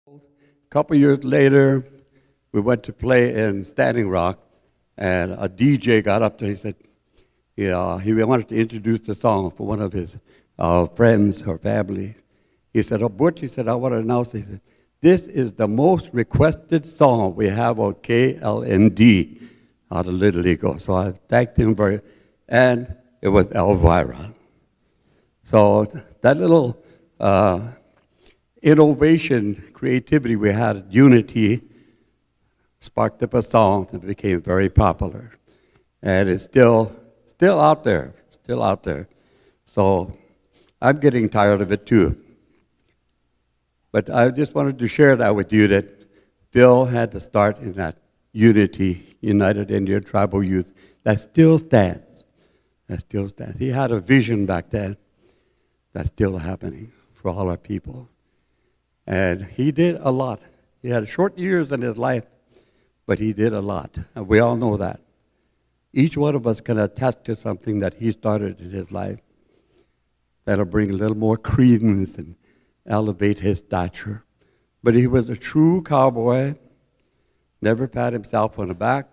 A couple years later, we went to play in Standing Rock, and a DJ got up there. He said, "Yeah, he wanted to introduce the song for one of his friends or family." He said, "Oh, Butch," he said, "I want to announce." He said, "This is the most requested song we have on KLND out of Little Eagle." So I thanked him very, and it was Elvira. So that little innovation, creativity we had at Unity sparked up a song that became very popular. And it's still out there, still out there. So I'm getting tired of it too. But I just wanted to share that with you that Phil had to start in that Unity, United Indian Tribal Youth, that still stands. That still stands. He had a vision back then that's still happening for all our people. And he did a lot. He had short years in his life, but he did a lot. And we all know that. Each one of us can attest to something that he started in his life that'll bring a little more credence and elevate his stature. But he was a true cowboy, never pat himself on the back.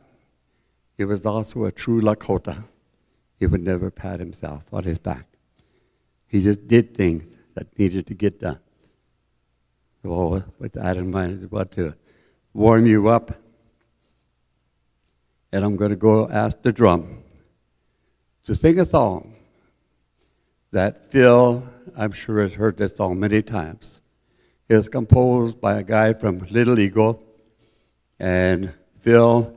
He was also a true Lakota. He would never pat himself on his back. He just did things that needed to get done. So with that in mind, I just want to warm you up. And I'm going to go ask the drum to sing a song that Phil, I'm sure, has heard this song many times. It was composed by a guy from Little Eagle. And Phil,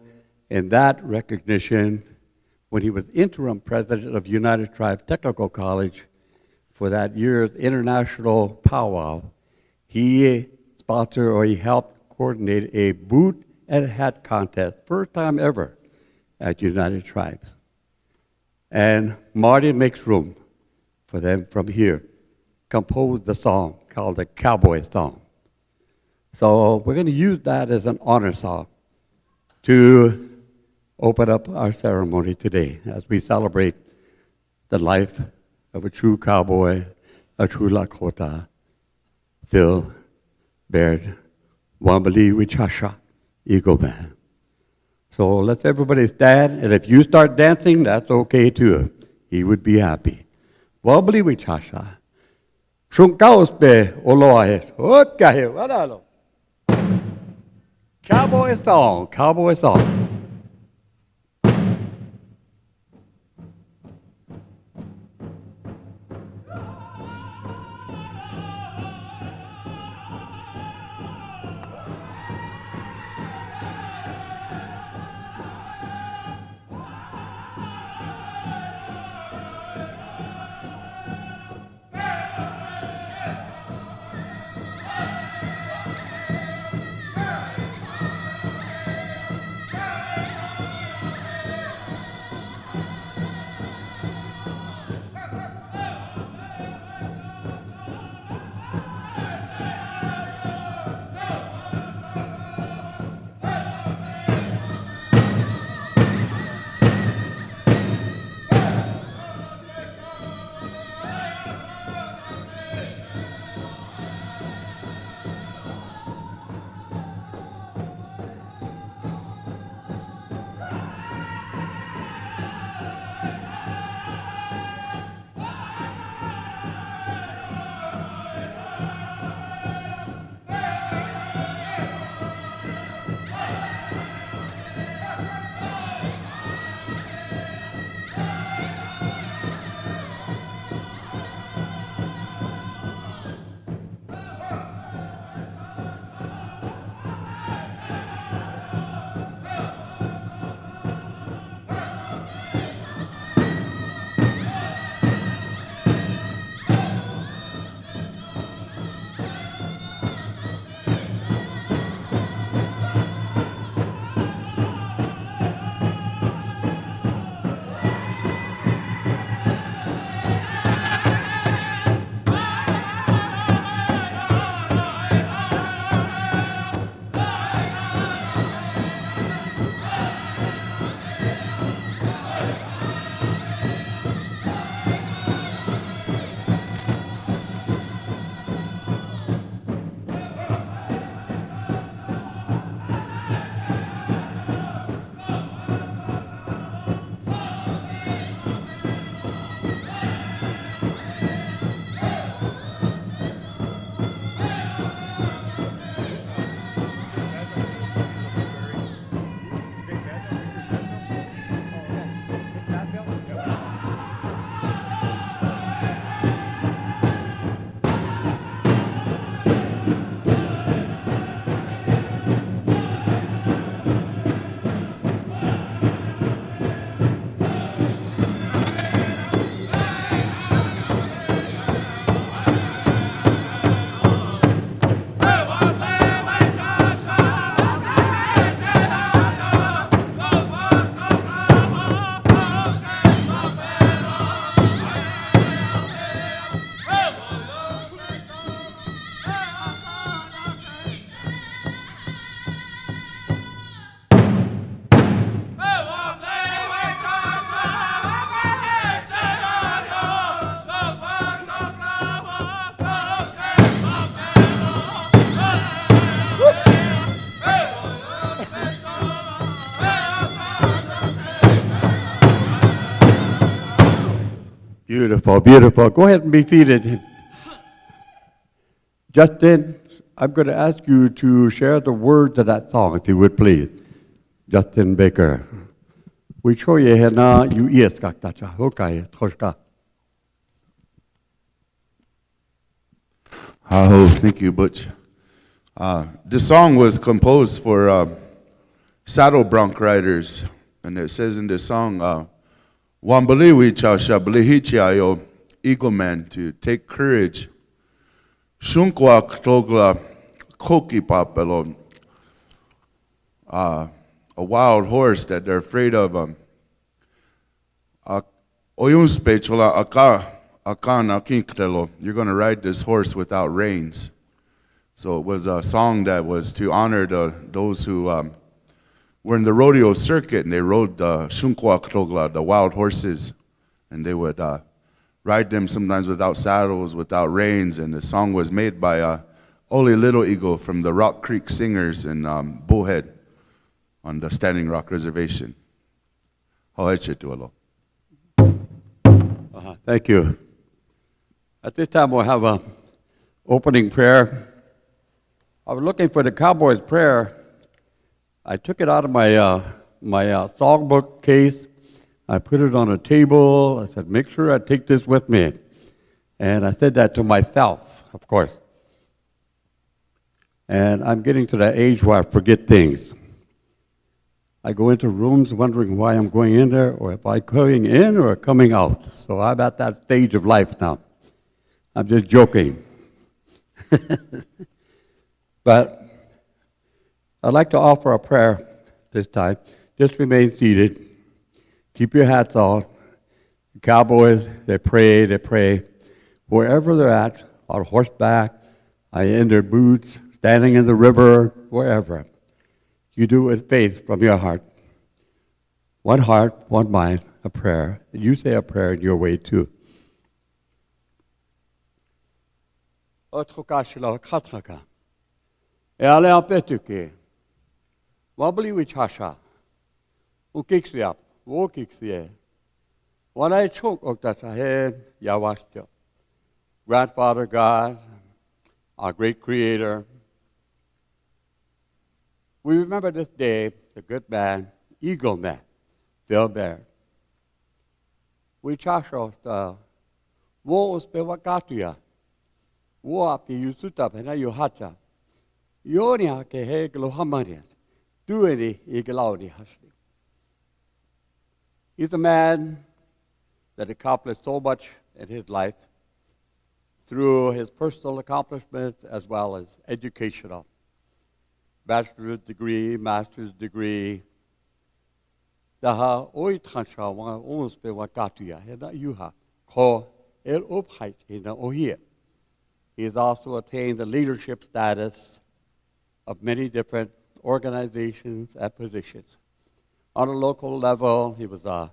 in that recognition, when he was interim president of United Tribes Technical College for that year's international powwow, he sponsored or he helped coordinate a boot and hat contest, first time ever at United Tribes. And Marty Makes Room for them from here composed the song called the Cowboy song. So we're going to use that as an honor song to open up our ceremony today as we celebrate the life of a true cowboy, a true Lakota, Phil Baird, Wambali Wichasha, Eagle Man. So let's everybody stand, and if you start dancing, that's okay too. He would be happy. Wambali Wichasha. Shunkauspe Oloahe. Okay, wadalo. Cowboy song, cowboy song. Beautiful, beautiful. Go ahead and be seated. Justin, I'm going to ask you to share the words of that song, if you would please. Justin Baker. We show you here now, you yes, okay, troshka. Thank you, Butch. This song was composed for saddle bronc riders, and it says in this song, Wambaliwi cha shablihicha yo eagle man, to take courage. Shunkwa ktogla koki papelo, a wild horse that they're afraid of. Oyunspe chola akana kinktelo, you're going to ride this horse without reins. So it was a song that was to honor those who were in the rodeo circuit, and they rode the shunkwa ktogla, the wild horses, and they would ride them sometimes without saddles, without reins. And the song was made by Ole Little Eagle from the Rock Creek Singers in Bullhead on the Standing Rock Reservation. Thank you. At this time, we'll have an opening prayer. I was looking for the Cowboy's prayer. I took it out of my songbook case. I put it on a table. I said, make sure I take this with me. And I said that to myself, of course. And I'm getting to that age where I forget things. I go into rooms wondering why I'm going in there, or if I'm going in or coming out. So I'm at that stage of life now. I'm just joking. But I'd like to offer a prayer this time. Just remain seated. Keep your hats on. The Cowboys, they pray. Wherever they're at, on horseback, in their boots, standing in the river, wherever. You do it with faith from your heart. One heart, one mind, a prayer. And you say a prayer in your way too. Grandfather God, our great Creator, we remember this day, the good man, eagle man, Bill Baird. We chasho the wo uspevakatuya, wo api yusuta pena yuhacha, yonia ke he gluhamarias, do any iglaudi hashli. He's a man that accomplished so much in his life through his personal accomplishments as well as educational. Bachelor's degree, master's degree. Daha oi transha wa ons pe wa katuya hena yuha ko el ophait hena ohia. He has also attained the leadership status of many different organizations and positions. On a local level, he was a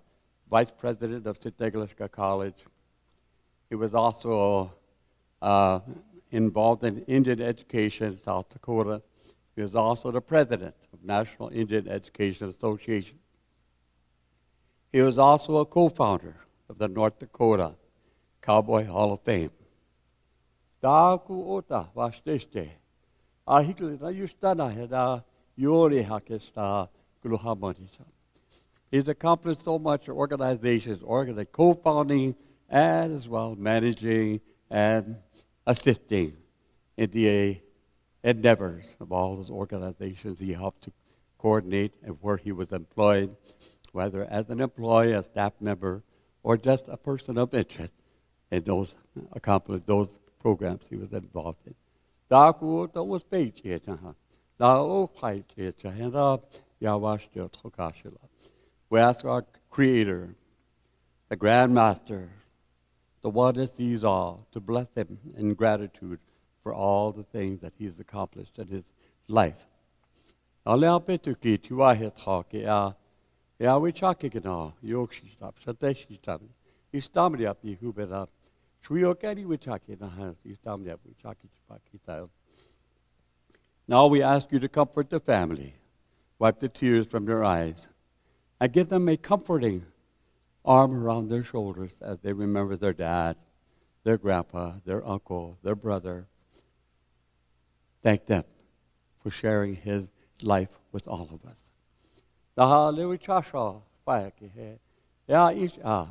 vice president of Sitneglishka College. He was also involved in Indian education in South Dakota. He was also the president of National Indian Education Association. He was also a co-founder of the North Dakota Cowboy Hall of Fame. He's accomplished so much in organizations, co-founding and as well managing and assisting in the endeavors of all those organizations he helped to coordinate and where he was employed, whether as an employee, a staff member, or just a person of interest in those programs he was involved in. We ask our Creator, the Grand Master, the one that sees all, to bless him in gratitude for all the things that he's accomplished in his life. Now we ask you to comfort the family, wipe the tears from their eyes, and give them a comforting arm around their shoulders as they remember their dad, their grandpa, their uncle, their brother. Thank them for sharing his life with all of us. Daha lewi chasha paiki he. Ya ish a.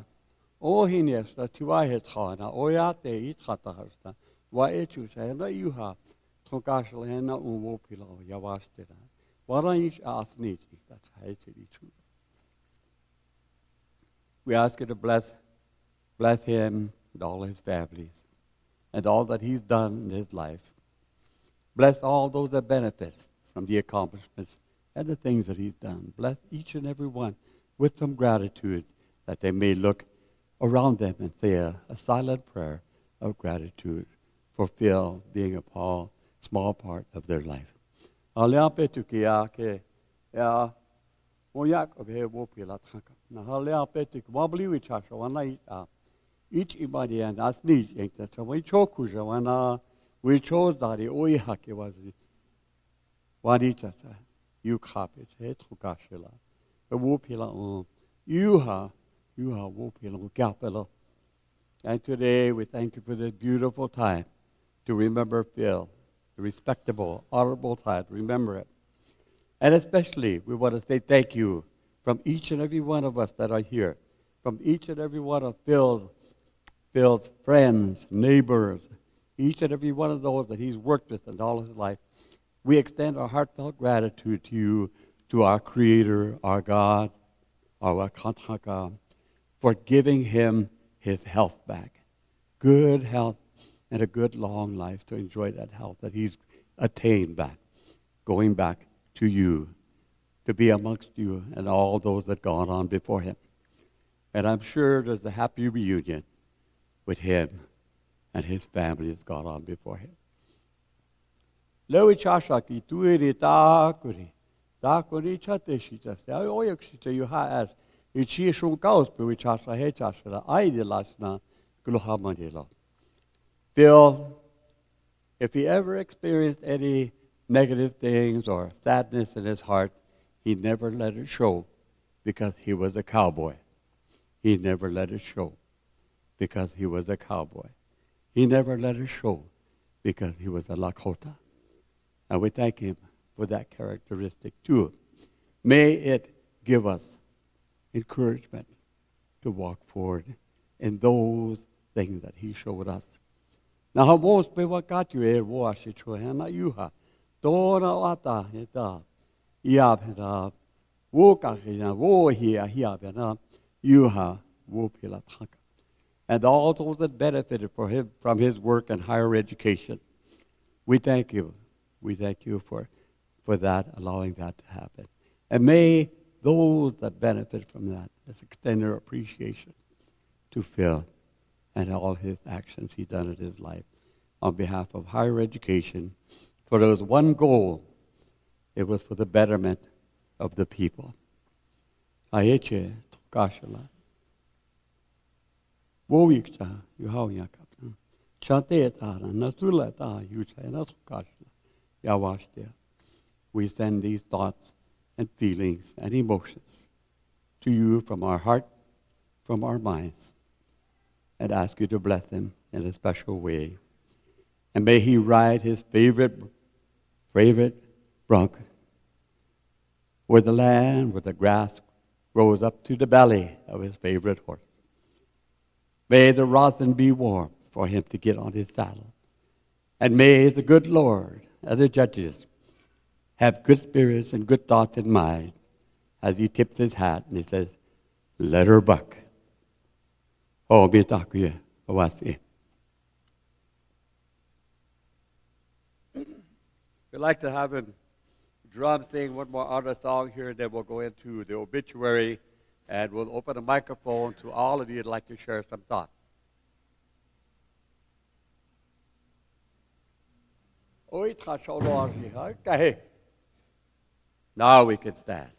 O hines na tiwa he tchana. O ya te I tchata hasta. Wa echu sa na yuha. Tongashla he na uwo pila o yawastira. Wara ish a asniti. That's how it's true. We ask you to bless him and all his families and all that he's done in his life. Bless all those that benefit from the accomplishments and the things that he's done. Bless each and every one with some gratitude that they may look around them and say a silent prayer of gratitude for Phil being a small part of their life. Each imadi and as need that we chokuja when we chose that oi hake was wanita you copy it tukashila a whoopila you ha whoopila capella. And today we thank you for this beautiful time to remember Phil, the respectable, honorable time to remember it. And especially we want to say thank you from each and every one of us that are here, from each and every one of Phil's friends, neighbors, each and every one of those that he's worked with in all his life. We extend our heartfelt gratitude to you, to our Creator, our God, our Kantaka, for giving him his health back. Good health and a good long life to enjoy that health that he's attained back, going back to you, to be amongst you and all those that gone on before him. And I'm sure there's a happy reunion with him and his family has gone on before him. Lewi chashaki tuiri takuri chateshita. I oyakshita you ha as ichi shun kaus be chasha he chasha I de lasna gluhamanila. Phil, if he ever experienced any negative things or sadness in his heart, he never let it show because he was a cowboy. He never let it show because he was a cowboy. He never let it show because he was a Lakota. And we thank him for that characteristic too. May it give us encouragement to walk forward in those things that he showed us. Now, most people got you a wash it and you have. Dora wata hita. Eyapaha. Wokahina. Wohia hiabena. You have wopila taka. And all those that benefited from his work in higher education. We thank you. We thank you for that, allowing that to happen. And may those that benefit from that extend their appreciation to Phil and all his actions he's done in his life on behalf of higher education. For there was one goal. It was for the betterment of the people. Ayeche tukashala. Wowikta yuhawyakap. Chante tara natula ta yucha natukashla. Yawashtia. We send these thoughts and feelings and emotions to you from our heart, from our minds, and ask you to bless him in a special way. And may he ride his favorite bronc where the grass grows up to the belly of his favorite horse. May the rosin be warm for him to get on his saddle. And may the good Lord and the judges have good spirits and good thoughts in mind as he tips his hat and he says, let her buck. Oh, bitakuya, awasi. We'd like to have him drum sing one more other song here, and then we'll go into the obituary, and we'll open the microphone to all of you who'd like to share some thoughts. Now we can stand.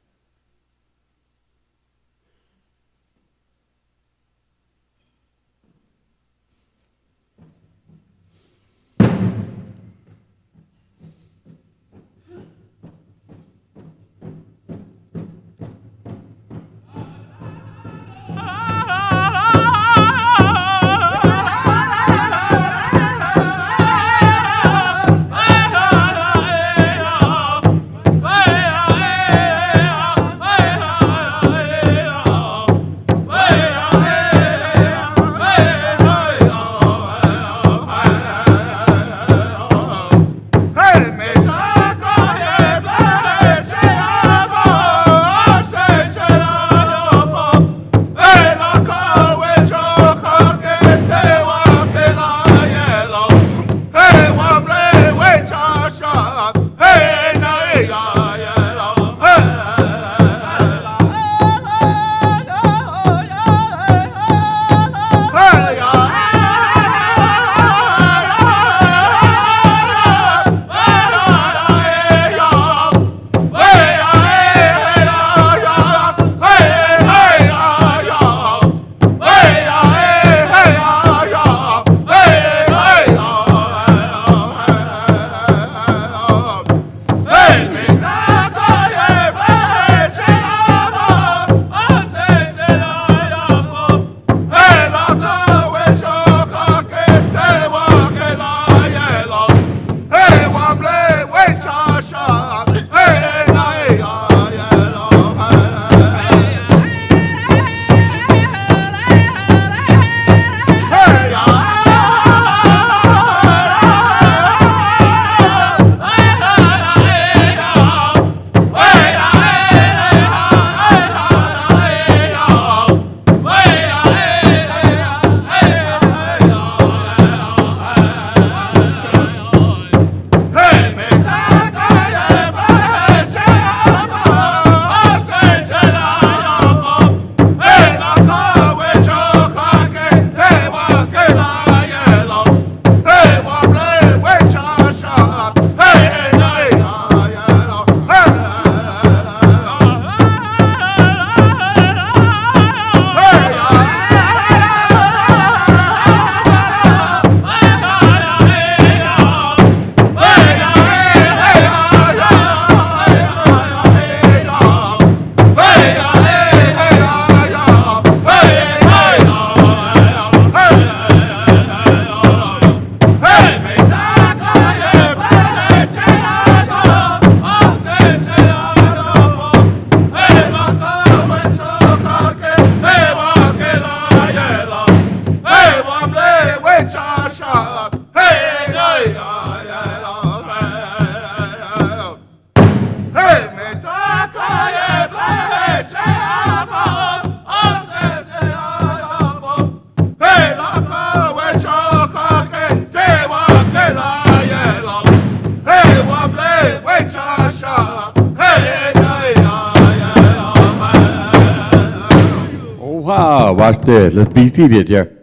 Wow, watch this. Let's be seated here.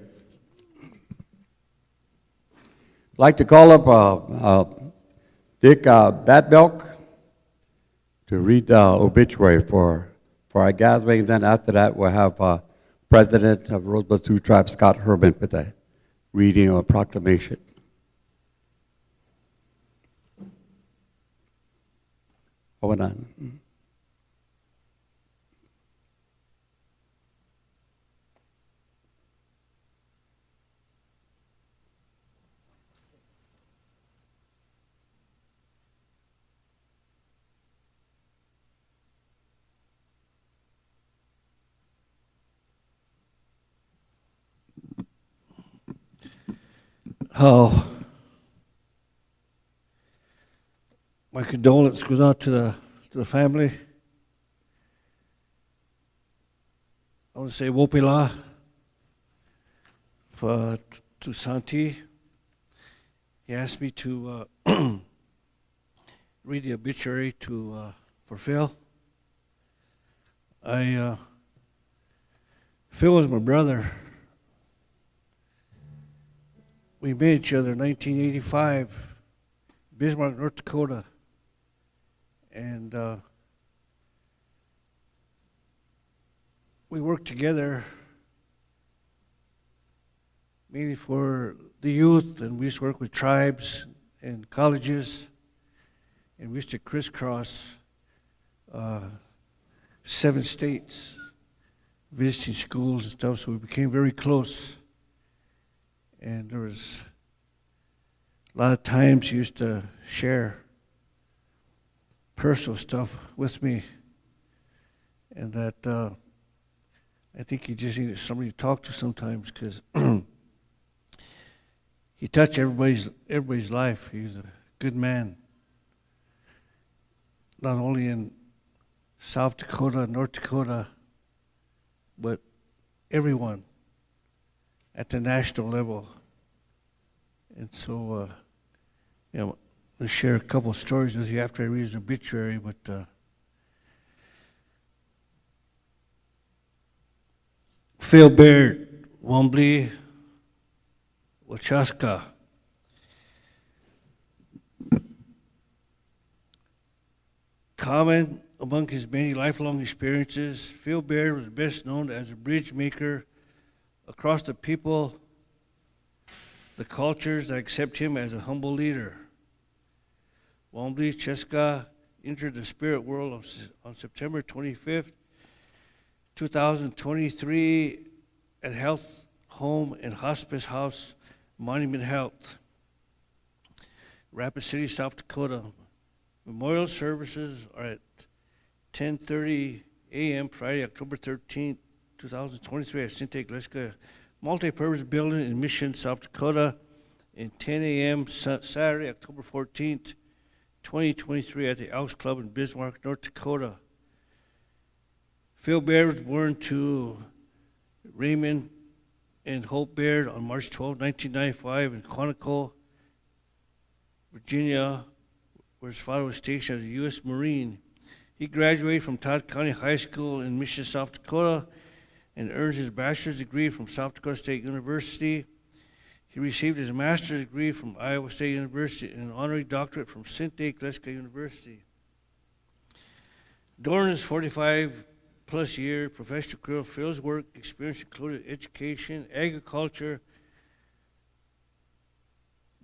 I'd like to call up Dick Badbelk to read the obituary for our gathering. Then after that, we'll have President of Rosebud Sioux Tribe, Scott Herman, with a reading of a proclamation. Hold on. Oh, my condolence goes out to the family. I want to say Wopila to Santi. He asked me to read the obituary for Phil. Phil was my brother. We met each other in 1985, Bismark, North Dakota. And we worked together mainly for the youth, and we used to work with tribes and colleges, and we used to crisscross 7 states, visiting schools and stuff, so we became very close. And there was a lot of times he used to share personal stuff with me, and that I think he just needed somebody to talk to sometimes, because he touched everybody's life. He was a good man, not only in South Dakota, North Dakota, but everyone at the national level. And so, to share a couple stories with you after I read his obituary, but Phil Baird, Wombly, Wachaska. Common among his many lifelong experiences, Phil Baird was best known as a bridge maker across the people, the cultures that accept him as a humble leader. Wombly Cheska entered the spirit world on September 25th, 2023 at Health Home and Hospice House, Monument Health, Rapid City, South Dakota. Memorial services are at 10:30 a.m. Friday, October 13th, 2023 at Sinte Iglesia Multi-Purpose Building in Mission, South Dakota, and 10 a.m. Saturday, October 14th, 2023 at the Elks Club in Bismark, North Dakota. Phil Baird was born to Raymond and Hope Baird on March 12, 1995 in Quantico, Virginia, where his father was stationed as a U.S. Marine. He graduated from Todd County High School in Mission, South Dakota, and earned his bachelor's degree from South Dakota State University. He received his master's degree from Iowa State University and an honorary doctorate from Sinte Iglesia University. During his 45-plus year professional career, Phil's work experience included education, agriculture,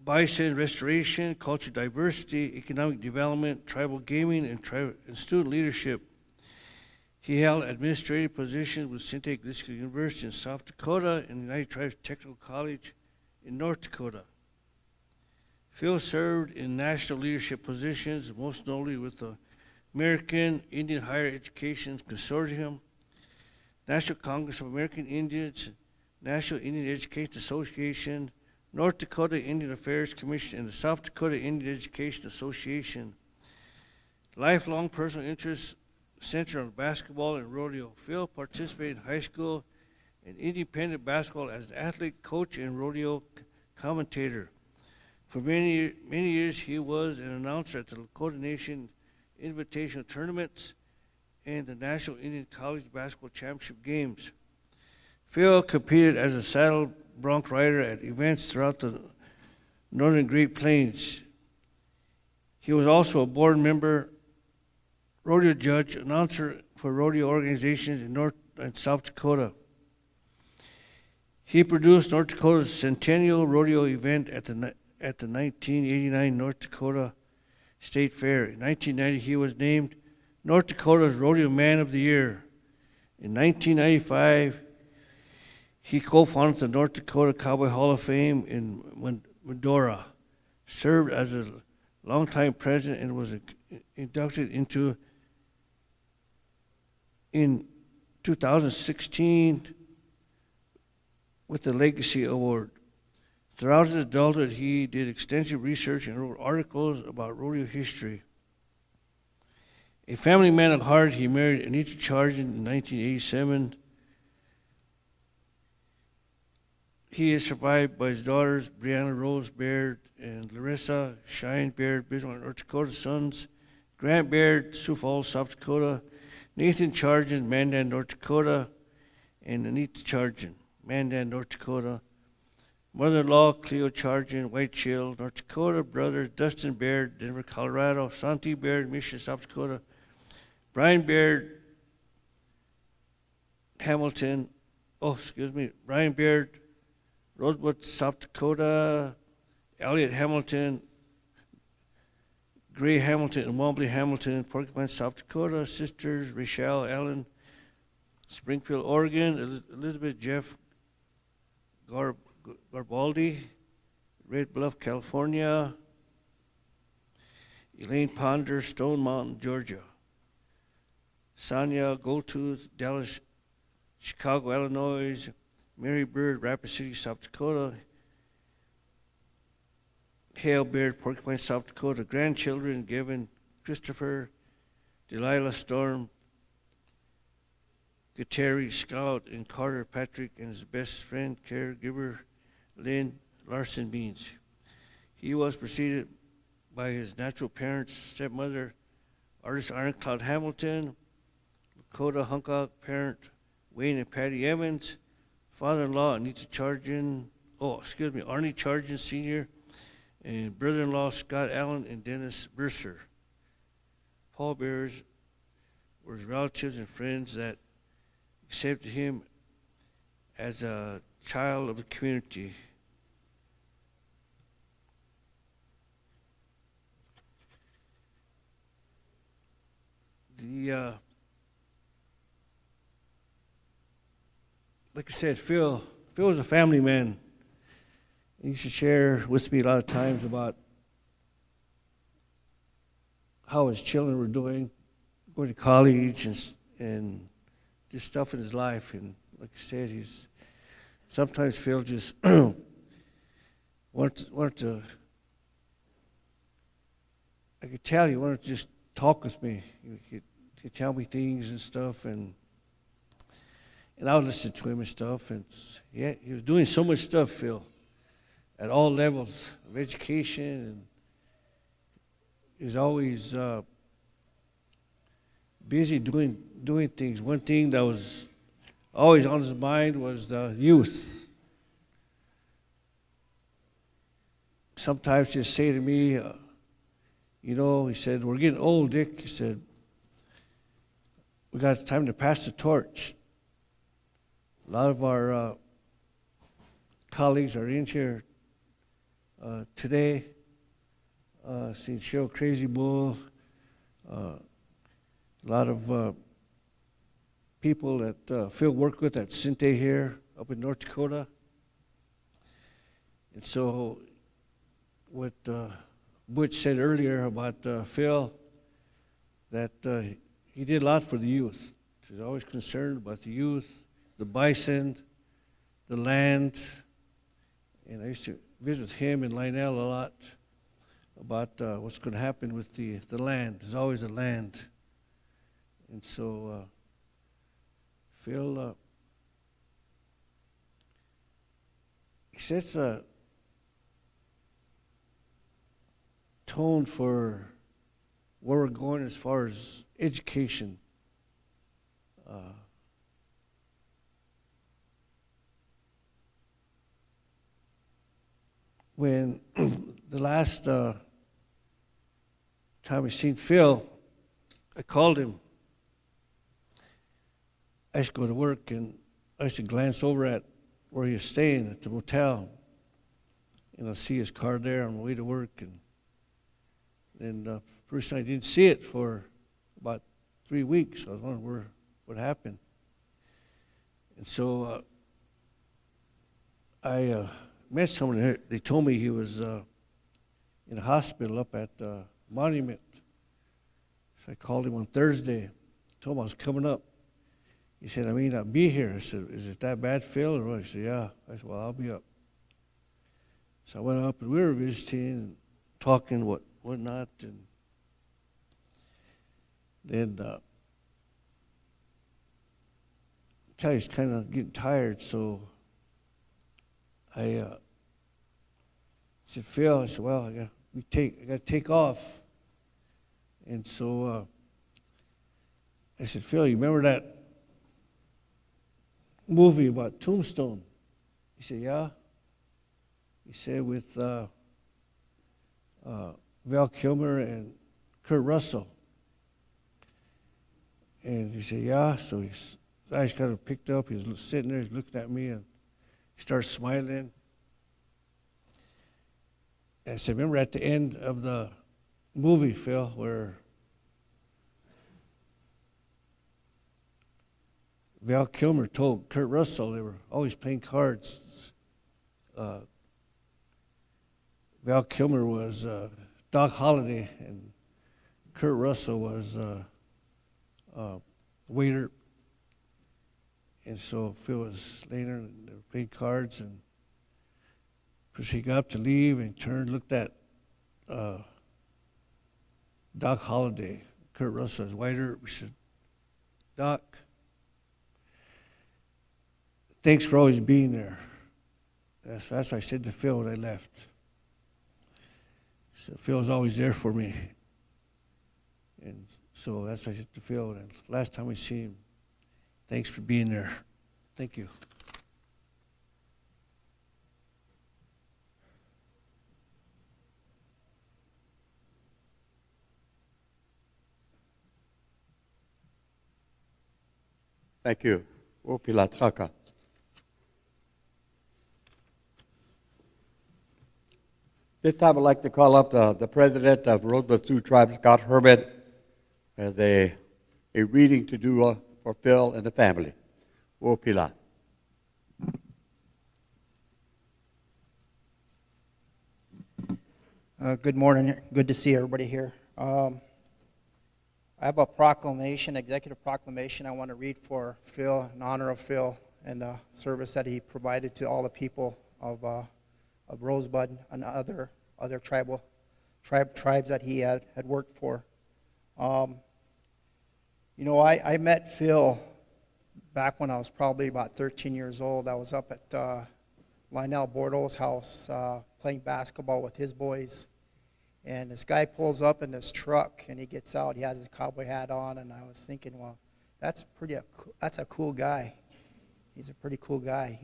bison restoration, cultural diversity, economic development, tribal gaming, and student leadership. He held administrative positions with Sinte Iglesia University in South Dakota and the United Tribes Technical College in North Dakota. Phil served in national leadership positions, most notably with the American Indian Higher Education Consortium, National Congress of American Indians, National Indian Education Association, North Dakota Indian Affairs Commission, and the South Dakota Indian Education Association. Lifelong personal interests centered on basketball and rodeo. Phil participated in high school and independent basketball as an athlete, coach, and rodeo commentator. For many years, he was an announcer at the Lakota Nation Invitational Tournaments and the National Indian College Basketball Championship Games. Phil competed as a saddle bronc rider at events throughout the northern Great Plains. He was also a board member, rodeo judge, announcer for rodeo organizations in North and South Dakota. He produced North Dakota's centennial rodeo event at the 1989 North Dakota State Fair. In 1990, he was named North Dakota's Rodeo Man of the Year. In 1995, he co-founded the North Dakota Cowboy Hall of Fame in Medora, served as a longtime president, and was inducted into in 2016 with the Legacy Award. Throughout his adulthood, he did extensive research and wrote articles about rodeo history. A family man at heart, he married Anita Chargin in 1987. He is survived by his daughters, Brianna Rose Baird and Larissa Shine Baird, Bismarck, North Dakota, sons, Grant Baird, Sioux Falls, South Dakota, Nathan Chargin, Mandan, North Dakota, and Anita Chargin, Mandan, North Dakota. Mother-in-law, Cleo Chargin, White Chill, North Dakota. Brothers, Dustin Baird, Denver, Colorado. Santi Baird, Mission, South Dakota. Brian Baird, Brian Baird, Rosebud, South Dakota. Elliot Hamilton, Gray Hamilton, and Wombly Hamilton, Porcupine, South Dakota. Sisters, Rachel Allen, Springfield, Oregon. Elizabeth Jeff Garbaldi, Red Bluff, California. Elaine Ponder, Stone Mountain, Georgia. Sonia Goldtooth, Dallas, Chicago, Illinois. Mary Bird, Rapid City, South Dakota. Hale Baird, Porcupine, South Dakota. Grandchildren, Gavin, Christopher, Delilah Storm, Gutierrez, Scout, and Carter Patrick, and his best friend, caregiver, Lynn Larson Beans. He was preceded by his natural parents, stepmother, artist Ironclad Hamilton, Lakota Hunkock parent, Wayne and Patty Evans, father-in-law Arnie Chargin Sr., and brother-in-law Scott Allen and Dennis Mercer. Pallbearers were his relatives and friends that accepted him as a child of the community. Like I said, Phil was a family man. He used to share with me a lot of times about how his children were doing, going to college and just stuff in his life. And like I said, sometimes Phil just wanted to, I could tell he wanted to just talk with me. He'd tell me things and stuff, and I would listen to him and stuff. And yeah, he was doing so much stuff, Phil, at all levels of education, and he's always busy doing things. One thing that was always on his mind was the youth. Sometimes he'd say to me, he said, "We're getting old, Dick." He said, "We got time to pass the torch." A lot of our colleagues are in here today. Seen Cheryl Crazy Bull, a lot of people that Phil worked with at Sinte here up in North Dakota. And so what Butch said earlier about Phil, that he did a lot for the youth. He was always concerned about the youth, the bison, the land. And I used to visit with him and Lionel a lot about what's going to happen with the land. There's always a land. And so Phil, he sets a tone for where we're going as far as education. When the last time I seen Phil, I called him. I used to go to work, and I used to glance over at where he was staying at the motel, and I'd see his car there on the way to work. And first I didn't see it for about 3 weeks. I was wondering what happened. And so I met someone there. They told me he was in a hospital up at Monument. So I called him on Thursday. Told him I was coming up. He said, "I may not be here." I said, "Is it that bad, Phil?" Or what? He said, "Yeah." I said, "Well, I'll be up." So I went up, and we were visiting and talking whatnot. And then tell you, he's kind of getting tired, so I said, "Phil," I said, "Well, I got to take off." And so I said, "Phil, you remember that movie about Tombstone?" He said, "Yeah." He said, with Val Kilmer and Kurt Russell. And he said, "Yeah." So his eyes kind of picked up. He was sitting there, he's looking at me, and he started smiling. And I said, "Remember at the end of the movie, Phil, where Val Kilmer told Kurt Russell they were always playing cards." Val Kilmer was Doc Holliday, and Kurt Russell was waiter. And so Phil was laying there and they were playing cards, and he got up to leave and turned, looked at Doc Holliday, Kurt Russell as waiter. We said, "Doc, thanks for always being there." That's what I said to Phil when I left. So Phil's always there for me. And so that's what I to Phil. And last time we see him, thanks for being there. Thank you. Thank you. Opila Traka. This time I'd like to call up the president of Rosebud Sioux Tribe, Scott Herman, as a reading to do for Phil and the family. Opila. Good morning. Good to see everybody here. I have a proclamation, executive proclamation I want to read for Phil, in honor of Phil and the service that he provided to all the people of Rosebud and other tribes that he had worked for. I met Phil back when I was probably about 13 years old. I was up at Lionel Bordeaux's house playing basketball with his boys. And this guy pulls up in this truck, and he gets out. He has his cowboy hat on, and I was thinking, well, that's a cool guy. He's a pretty cool guy,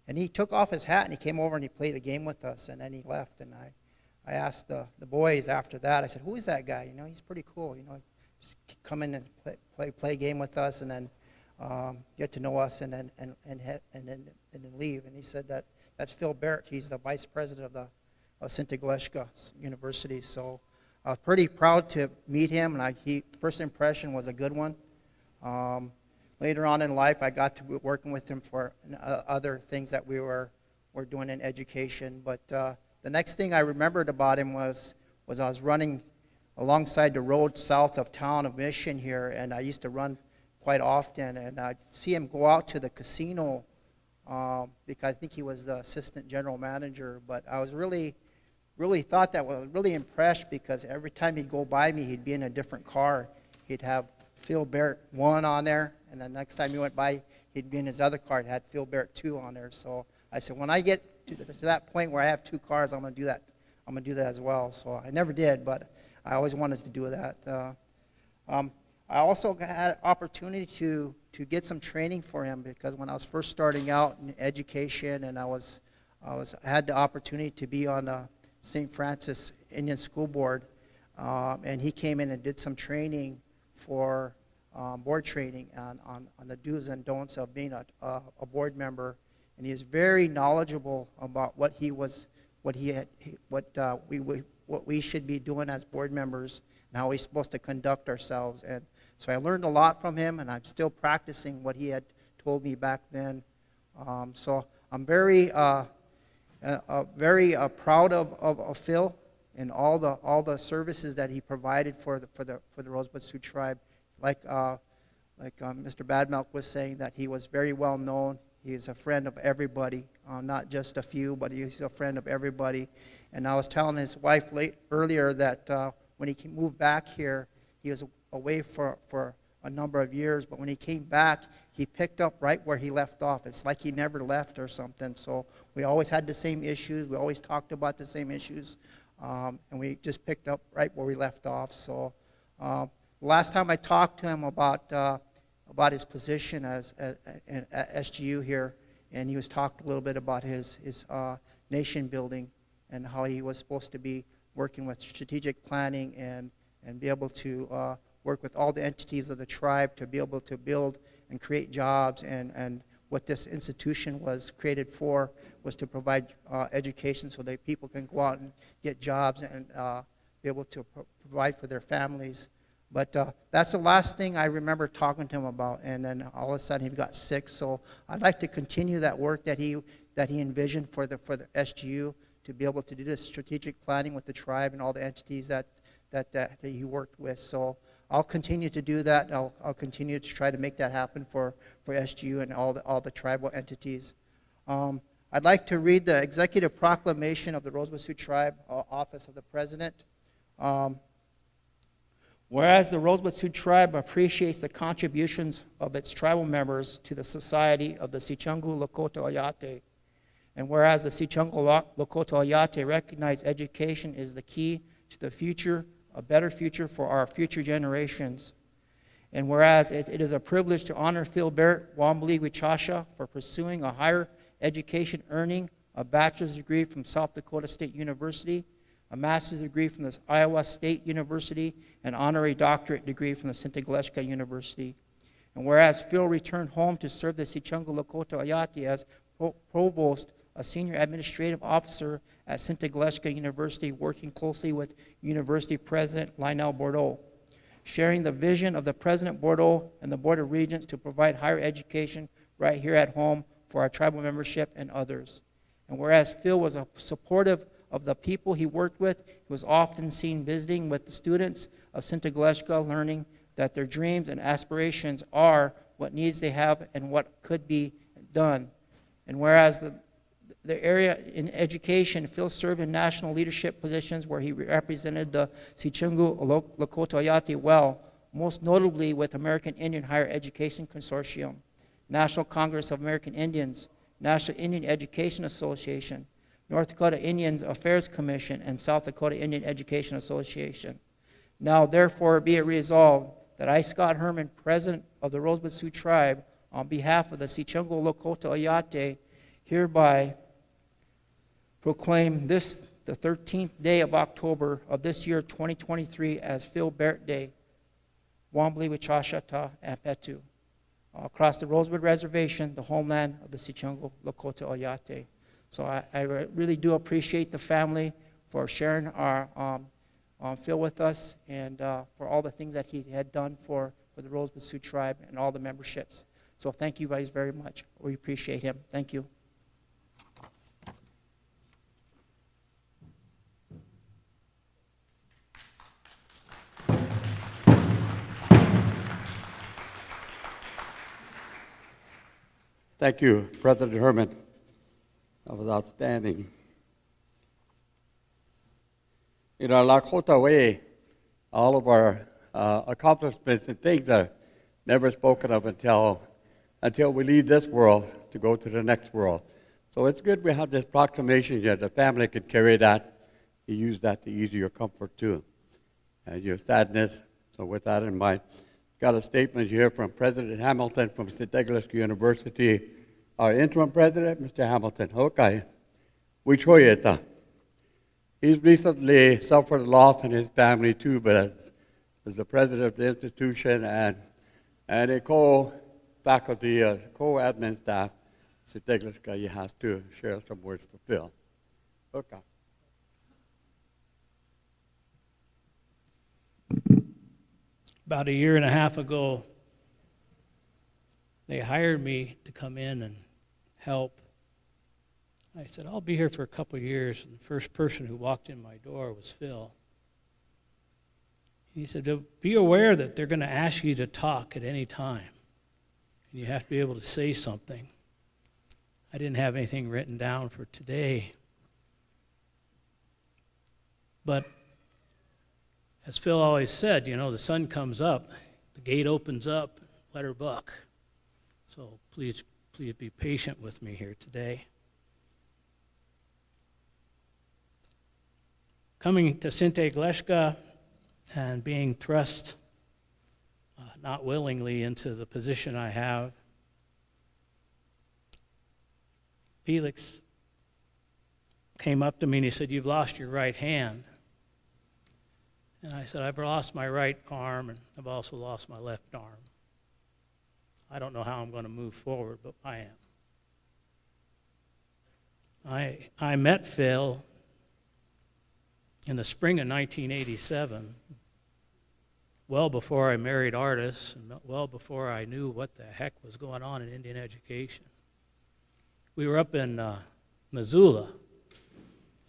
And he took off his hat, and he came over, and he played a game with us, and then he left. And I asked the boys after that, I said, who is that guy? He's pretty cool, Just come in and play a game with us, and then get to know us, and then leave. And he said that's Phil Baird. He's the vice president of the Sintigleska University. So I was pretty proud to meet him, and first impression was a good one. Later on in life, I got to be working with him for other things that we were doing in education. But the next thing I remembered about him was I was running alongside the road south of town of Mission here, and I used to run quite often, and I'd see him go out to the casino because I think he was the assistant general manager. But I was really thought that was really impressed because every time he'd go by me, he'd be in a different car. He'd have Phil Barrett 1 on there, and the next time he went by, he'd be in his other car. It had Phil Barrett 2 on there. So I said, when I get to that point where I have 2 cars, I'm going to do that. I'm going to do that as well. So I never did, but I always wanted to do that. I also had opportunity to get some training for him because when I was first starting out in education, and I had the opportunity to be on the St. Francis Indian School Board, and he came in and did some training for board training on the do's and don'ts of being a board member, and he is very knowledgeable about what we should be doing as board members and how we're supposed to conduct ourselves. And so I learned a lot from him, and I'm still practicing what he had told me back then. So I'm very proud of Phil and all the services that he provided for the Rosebud Sioux tribe. Like Mr. Badmilk was saying, that he was very well known. He is a friend of everybody, not just a few, but he's a friend of everybody. And I was telling his wife earlier that when he moved back here, he was away for a number of years, but when he came back, he picked up right where he left off. It's like he never left or something. So we always had the same issues. We always talked about the same issues, and we just picked up right where we left off. So last time I talked to him about his position at SGU here, and he was talking a little bit about his nation building and how he was supposed to be working with strategic planning and be able to work with all the entities of the tribe to be able to build and create jobs. And what this institution was created for was to provide education so that people can go out and get jobs and be able to provide for their families. But that's the last thing I remember talking to him about. And then all of a sudden he got sick. So I'd like to continue that work that he envisioned for the SGU, to be able to do this strategic planning with the tribe and all the entities that he worked with. So I'll continue to do that. I'll continue to try to make that happen for SGU and all the tribal entities. I'd like to read the executive proclamation of the Rosebud Sioux Tribe, Office of the President. Whereas the Rosebud Sioux Tribe appreciates the contributions of its tribal members to the society of the Sichungu Lakota Oyate, And whereas the Sichungo Lakota Oyate recognize education is the key to the future, a better future for our future generations. And whereas it is a privilege to honor Phil Barrett Wambali Wichasha for pursuing a higher education, earning a bachelor's degree from South Dakota State University, a master's degree from the Iowa State University, and honorary doctorate degree from the Sinte Gleshka University. And whereas Phil returned home to serve the Sichungo Lakota Oyate as provost, a senior administrative officer at Sinte Gleshka University, working closely with University President Lionel Bordeaux, sharing the vision of the President Bordeaux and the Board of Regents to provide higher education right here at home for our tribal membership and others. And whereas Phil was supportive of the people he worked with, he was often seen visiting with the students of Sinte Gleshka, learning that their dreams and aspirations are what needs they have and what could be done. And whereas the area in education, Phil served in national leadership positions where he represented the Sichungo Lakota Oyate well, most notably with American Indian Higher Education Consortium, National Congress of American Indians, National Indian Education Association, North Dakota Indian Affairs Commission, and South Dakota Indian Education Association. Now, therefore, be it resolved that I, Scott Herman, President of the Rosebud Sioux Tribe, on behalf of the Sichungo Lakota Oyate, hereby proclaim this, the 13th day of October of this year, 2023, as Phil Barrett Day, Wambali Wichasha Ta Ampetu, across the Rosebud Reservation, the homeland of the Sichungo Lakota Oyate. So I really do appreciate the family for sharing our Phil with us, and for all the things that he had done for the Rosebud Sioux Tribe and all the memberships. So thank you guys very much. We appreciate him. Thank you. Thank you, President Herman. That was outstanding. In our Lakota way, all of our accomplishments and things are never spoken of until we leave this world to go to the next world. So it's good we have this proclamation here. The family can carry that. You use that to ease your comfort too, and your sadness. So with that in mind, got a statement here from President Hamilton from St. Douglas University. Our interim president, Mr. Hamilton. Okay. He's recently suffered loss in his family too, but as the president of the institution and a co-faculty, co-admin staff, St. Douglas, he has to share some words for Phil. Okay. About a year and a half ago, they hired me to come in and help. I said, I'll be here for a couple of years. And the first person who walked in my door was Phil. He said, be aware that they're going to ask you to talk at any time. And you have to be able to say something. I didn't have anything written down for today. But as Phil always said, the sun comes up, the gate opens up, let her buck. So please be patient with me here today. Coming to Sinte Gleshka and being thrust not willingly into the position I have, Felix came up to me and he said, "You've lost your right hand." And I said, "I've lost my right arm and I've also lost my left arm. I don't know how I'm going to move forward, but I am." I met Phil in the spring of 1987, well before I married Artis, and well before I knew what the heck was going on in Indian education. We were up in Missoula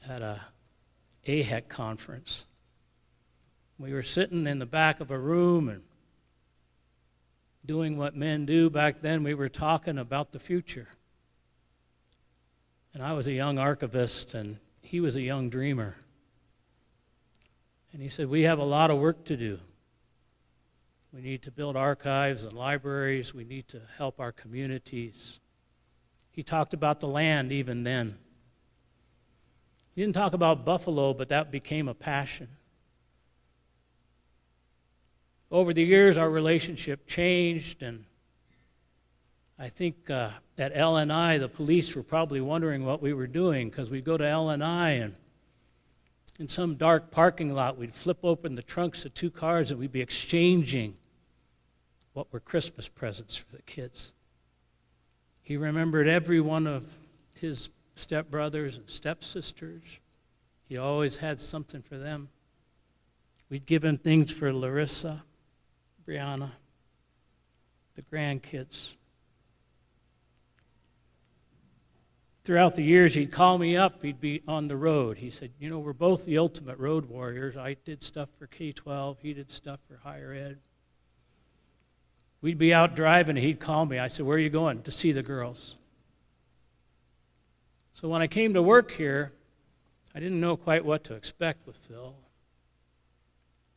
at a AHEC conference. We were sitting in the back of a room and doing what men do back then. We were talking about the future. And I was a young archivist, and he was a young dreamer. And he said, "We have a lot of work to do. We need to build archives and libraries. We need to help our communities. He talked about the land even then. He didn't talk about buffalo, but that became a passion. Over the years, our relationship changed, and I think at LNI, the police were probably wondering what we were doing, because we'd go to LNI, and in some dark parking lot, we'd flip open the trunks of 2 cars, and we'd be exchanging what were Christmas presents for the kids. He remembered every one of his stepbrothers and stepsisters. He always had something for them. We'd give him things for Larissa, Brianna, the grandkids. Throughout the years, he'd call me up. He'd be on the road. He said, you know, we're both the ultimate road warriors. I did stuff for K-12. He did stuff for higher ed. We'd be out driving, and he'd call me. I said, where are you going? To see the girls. So when I came to work here, I didn't know quite what to expect with Phil.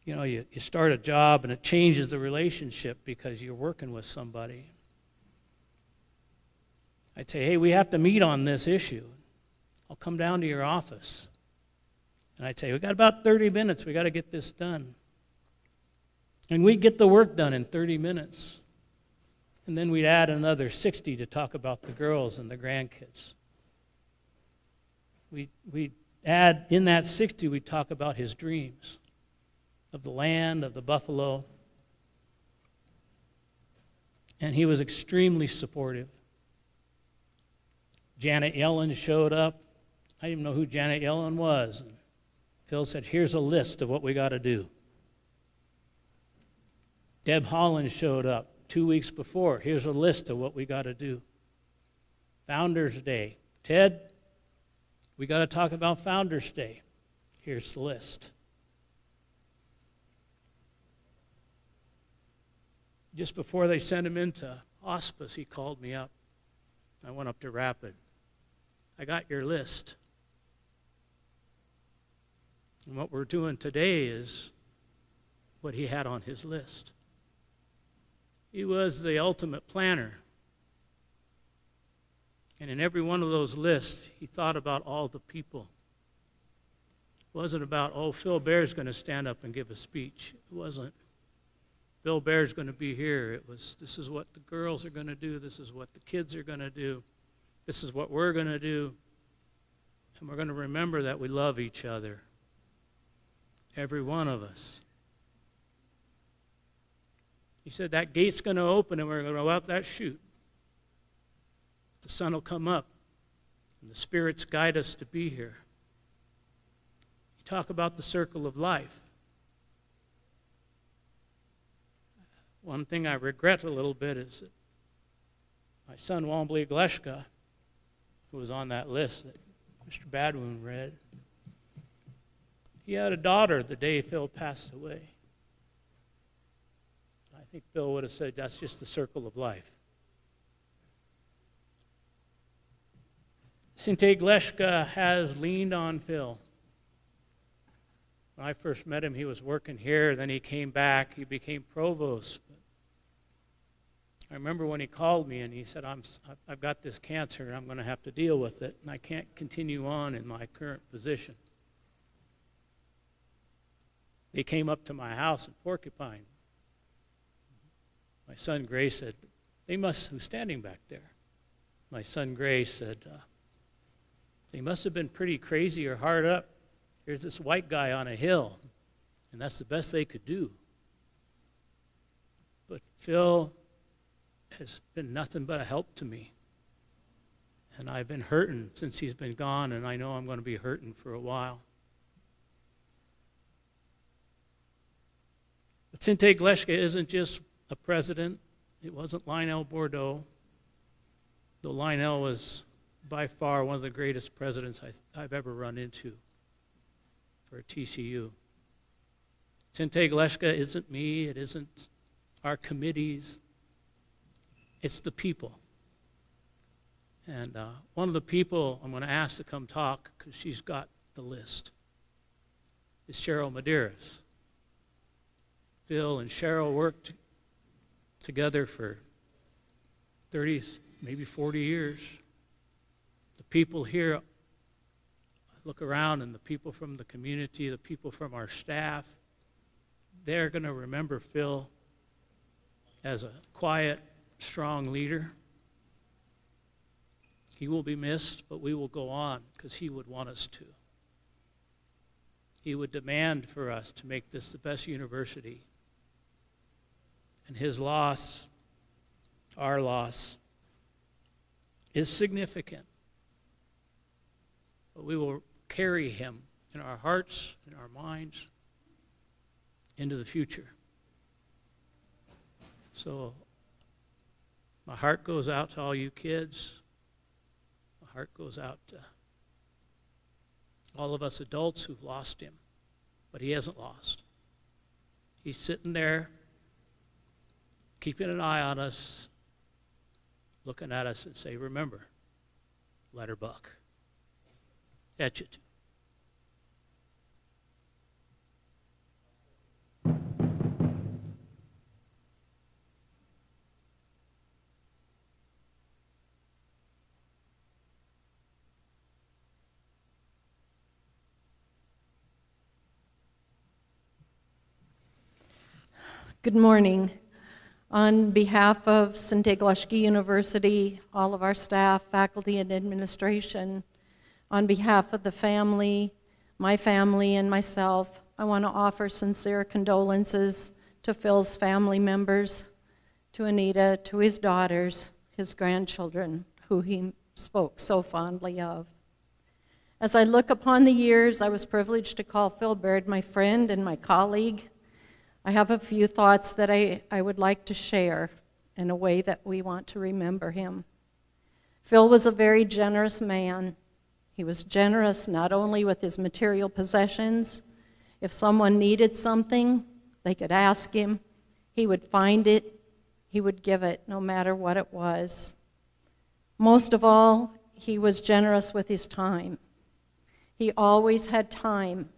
You know, you start a job, and it changes the relationship because you're working with somebody. I'd say, hey, we have to meet on this issue. I'll come down to your office. And I'd say, we got about 30 minutes. We got to get this done. And we'd get the work done in 30 minutes. And then we'd add another 60 to talk about the girls and the grandkids. We'd add, in that 60, we'd talk about his dreams of the land, of the buffalo. And he was extremely supportive. Janet Yellen showed up. I didn't even know who Janet Yellen was. And Phil said, here's a list of what we got to do. Deb Holland showed up 2 weeks before. Here's a list of what we got to do. Founders Day. Ted, we got to talk about Founders Day. Here's the list. Just before they sent him into hospice, he called me up. I went up to Rapid. I got your list. And what we're doing today is what he had on his list. He was the ultimate planner. And in every one of those lists, he thought about all the people. It wasn't about, oh, Phil Baird's going to stand up and give a speech. It wasn't. Bill Baird's going to be here. It was, this is what the girls are going to do. This is what the kids are going to do. This is what we're going to do. And we're going to remember that we love each other. Every one of us. He said that gate's going to open and we're going to go out that chute. The sun will come up and the spirits guide us to be here. You talk about the circle of life. One thing I regret a little bit is that my son Wombly Gleshka, who was on that list that Mr. Badwoon read, he had a daughter the day Phil passed away. I think Phil would have said that's just the circle of life. Sinte Gleshka has leaned on Phil. When I first met him, he was working here, then he came back, he became provost. I remember when he called me and he said, I've got this cancer and I'm going to have to deal with it, and I can't continue on in my current position. They came up to my house in Porcupine. My son Gray said, who's standing back there? My son Gray said, they must have been pretty crazy or hard up. There's this white guy on a hill, and that's the best they could do. But Phil has been nothing but a help to me. And I've been hurting since he's been gone, and I know I'm going to be hurting for a while. But Sinte Gleshka isn't just a president. It wasn't Lionel Bordeaux, though Lionel was by far one of the greatest presidents I've ever run into for TCU. Sinte Gleshka isn't me. It isn't our committees. It's the people. And one of the people I'm going to ask to come talk, because she's got the list, is Cheryl Medeiros. Phil and Cheryl worked together for 30, maybe 40 years. The people here, look around, and the people from the community, the people from our staff, they're going to remember Phil as a quiet, strong leader. He will be missed, but we will go on because he would want us to. He would demand for us to make this the best university. And his loss, our loss, is significant. But we will carry him in our hearts, in our minds, into the future. So my heart goes out to all you kids. My heart goes out to all of us adults who've lost him. But he hasn't lost. He's sitting there, keeping an eye on us, looking at us and say, remember, let her buck. Etch it. Good morning. On behalf of St. Aglushki University, all of our staff, faculty, and administration, on behalf of the family, my family, and myself, I want to offer sincere condolences to Phil's family members, to Anita, to his daughters, his grandchildren, who he spoke so fondly of. As I look upon the years, I was privileged to call Phil Baird my friend and my colleague. I have a few thoughts that I would like to share in a way that we want to remember him. Phil was a very generous man. He was generous not only with his material possessions. If someone needed something, they could ask him. He would find it. He would give it, no matter what it was. Most of all, he was generous with his time. He always had time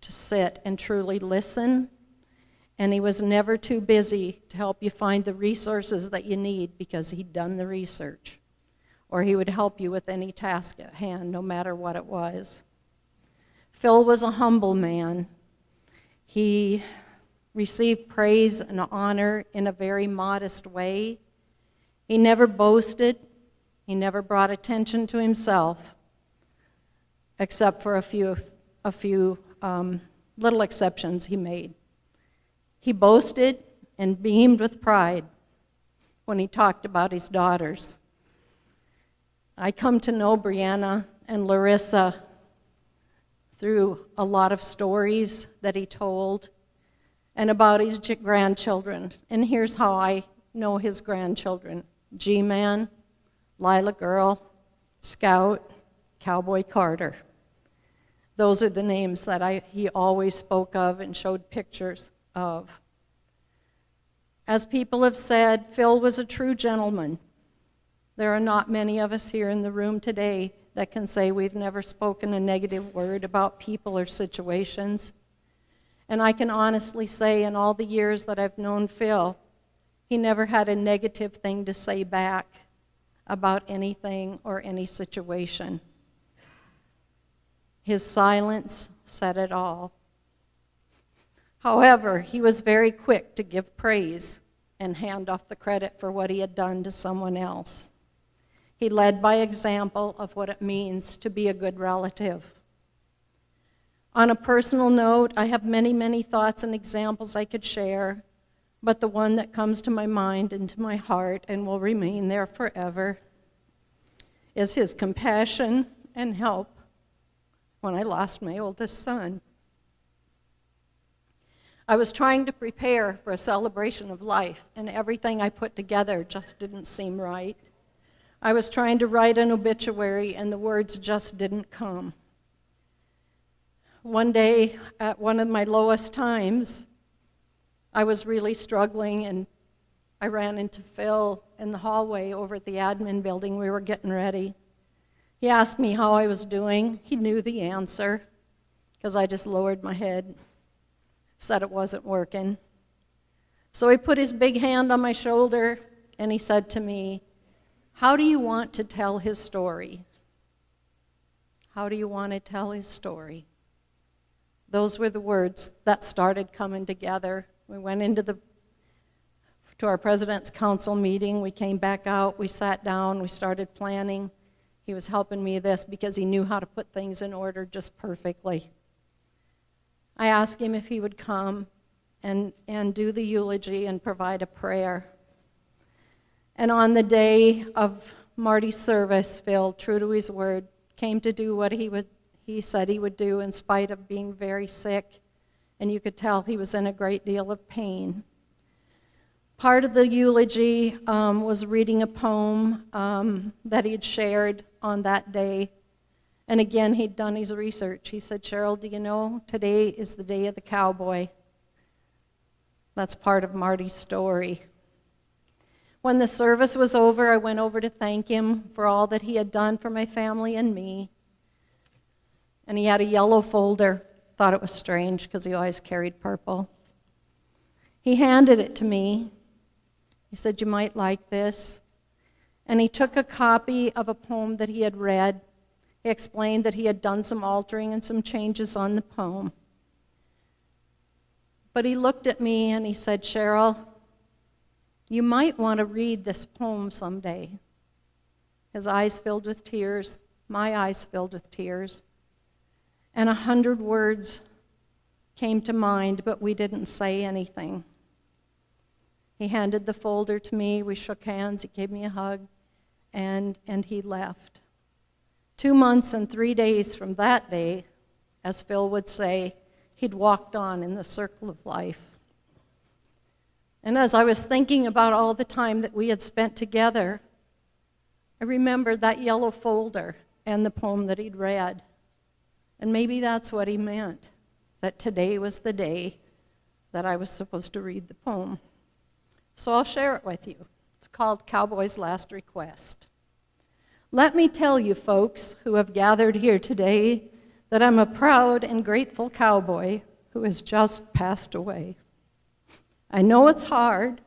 to sit and truly listen, and he was never too busy to help you find the resources that you need because he'd done the research, or he would help you with any task at hand, no matter what it was. Phil was a humble man. He received praise and honor in a very modest way. He never boasted. He never brought attention to himself, except for a few little exceptions he made. He boasted and beamed with pride when he talked about his daughters. I come to know Brianna and Larissa through a lot of stories that he told and about his grandchildren. And here's how I know his grandchildren: G-Man, Lila Girl, Scout, Cowboy Carter. Those are the names that he always spoke of and showed pictures of. As people have said, Phil was a true gentleman. There are not many of us here in the room today that can say we've never spoken a negative word about people or situations. And I can honestly say in all the years that I've known Phil, he never had a negative thing to say back about anything or any situation. His silence said it all. However, he was very quick to give praise and hand off the credit for what he had done to someone else. He led by example of what it means to be a good relative. On a personal note, I have many, many thoughts and examples I could share, but the one that comes to my mind and to my heart and will remain there forever is his compassion and help when I lost my oldest son. I was trying to prepare for a celebration of life, and everything I put together just didn't seem right. I was trying to write an obituary, and the words just didn't come. One day, at one of my lowest times, I was really struggling, and I ran into Phil in the hallway over at the admin building. We were getting ready. He asked me how I was doing. He knew the answer, because I just lowered my head, said it wasn't working. So he put his big hand on my shoulder, and he said to me, "How do you want to tell his story?" how do you want to tell his story? Those were the words that started coming together. We went to our President's Council meeting. We came back out. We sat down. We started planning. He was helping me this because he knew how to put things in order just perfectly. I asked him if he would come and do the eulogy and provide a prayer. And on the day of Marty's service, Phil, true to his word, came to do what he said he would do in spite of being very sick, and you could tell he was in a great deal of pain. Part of the eulogy was reading a poem that he had shared on that day. And again, he'd done his research. He said, Cheryl, do you know, today is the day of the cowboy. That's part of Marty's story. When the service was over, I went over to thank him for all that he had done for my family and me. And he had a yellow folder. Thought it was strange because he always carried purple. He handed it to me. He said, you might like this. And he took a copy of a poem that he had read. He explained that he had done some altering and some changes on the poem. But he looked at me and he said, Cheryl, you might want to read this poem someday. His eyes filled with tears, my eyes filled with tears. And 100 words came to mind, but we didn't say anything. He handed the folder to me, we shook hands, he gave me a hug, and he left. 2 months and 3 days from that day, as Phil would say, he'd walked on in the circle of life. And as I was thinking about all the time that we had spent together, I remembered that yellow folder and the poem that he'd read. And maybe that's what he meant, that today was the day that I was supposed to read the poem. So I'll share it with you. It's called Cowboy's Last Request. Let me tell you, folks who have gathered here today, that I'm a proud and grateful cowboy who has just passed away. I know it's hard,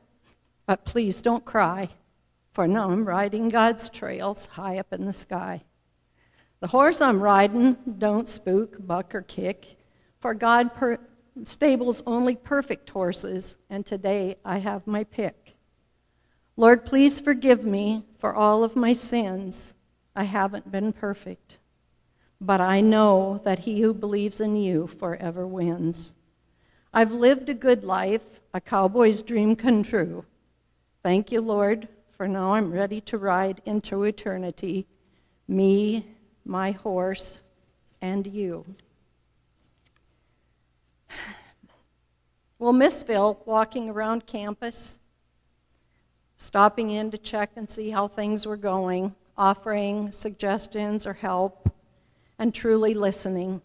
but please don't cry, for now I'm riding God's trails high up in the sky. The horse I'm riding don't spook, buck, or kick, for God stables only perfect horses, and today I have my pick. Lord, please forgive me for all of my sins. I haven't been perfect, but I know that he who believes in you forever wins. I've lived a good life, a cowboy's dream come true. Thank you, Lord, for now I'm ready to ride into eternity, me, my horse, and you. We'll miss Phil walking around campus, stopping in to check and see how things were going, offering suggestions or help, and truly listening.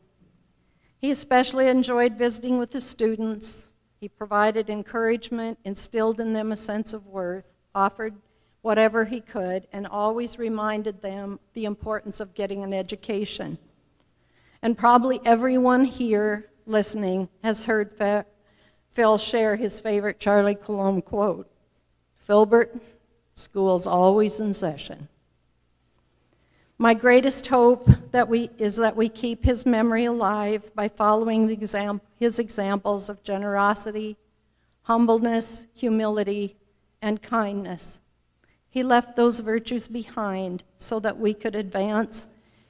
He especially enjoyed visiting with his students. He provided encouragement, instilled in them a sense of worth, offered whatever he could, and always reminded them the importance of getting an education. And probably everyone here listening has heard Phil share his favorite Charlie Colomb quote, Philbert, school's always in session. My greatest hope is that we keep his memory alive by following his examples of generosity, humbleness, humility, and kindness. He left those virtues behind so that we could advance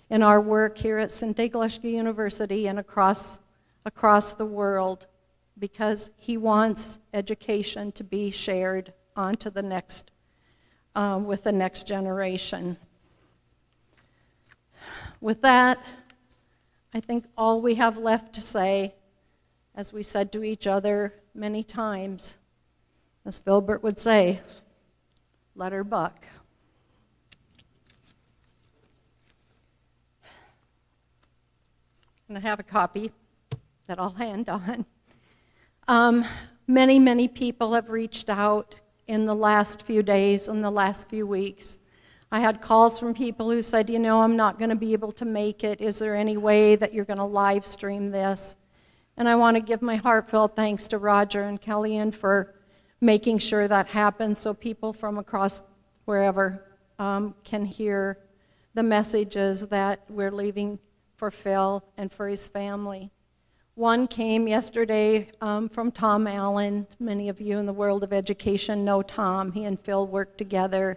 in our work here at St. Eyapaha University and across the world, because he wants education to be shared onto the next, with the next generation. With that, I think all we have left to say, as we said to each other many times, as Philbert would say, let her buck. And I have a copy that I'll hand on. Many people have reached out in the last few days and the last few weeks. I had calls from people who said, you know, I'm not going to be able to make it. Is there any way that you're going to live stream this? And I want to give my heartfelt thanks to Roger and Kellyanne for making sure that happens so people from across wherever can hear the messages that we're leaving for Phil and for his family. One came yesterday from Tom Allen. Many of you in the world of education know Tom. He and Phil work together.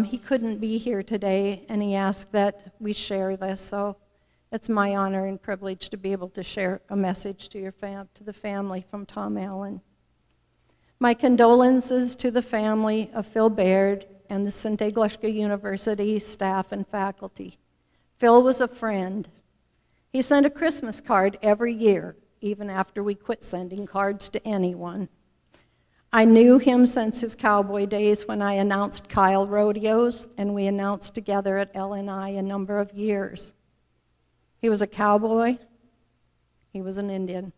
He couldn't be here today, and he asked that we share this, so it's my honor and privilege to be able to share a message to to the family from Tom Allen. My condolences to the family of Phil Baird and the St. Aglushka University staff and faculty. Phil was a friend. He sent a Christmas card every year, even after we quit sending cards to anyone. I knew him since his cowboy days when I announced Kyle Rodeos, and we announced together at LNI a number of years. He was a cowboy. He was an Indian.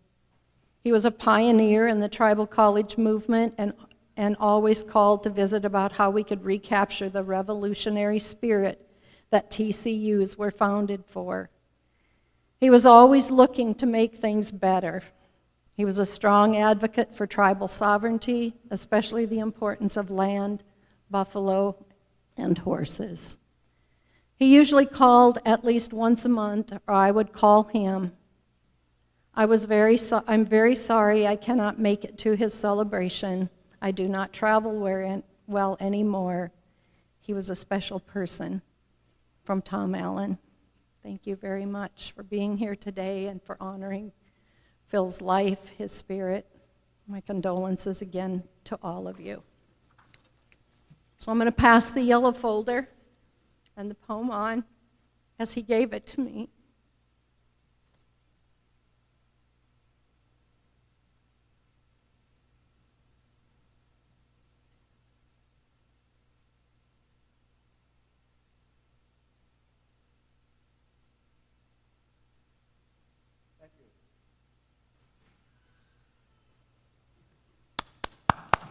He was a pioneer in the tribal college movement and always called to visit about how we could recapture the revolutionary spirit that TCUs were founded for. He was always looking to make things better. He was a strong advocate for tribal sovereignty, especially the importance of land, buffalo, and horses. He usually called at least once a month, or I would call him. I'm very sorry I cannot make it to his celebration. I do not travel well anymore. He was a special person. From Tom Allen. Thank you very much for being here today and for honoring Phil's life, his spirit. My condolences again to all of you. So I'm going to pass the yellow folder and the poem on as he gave it to me.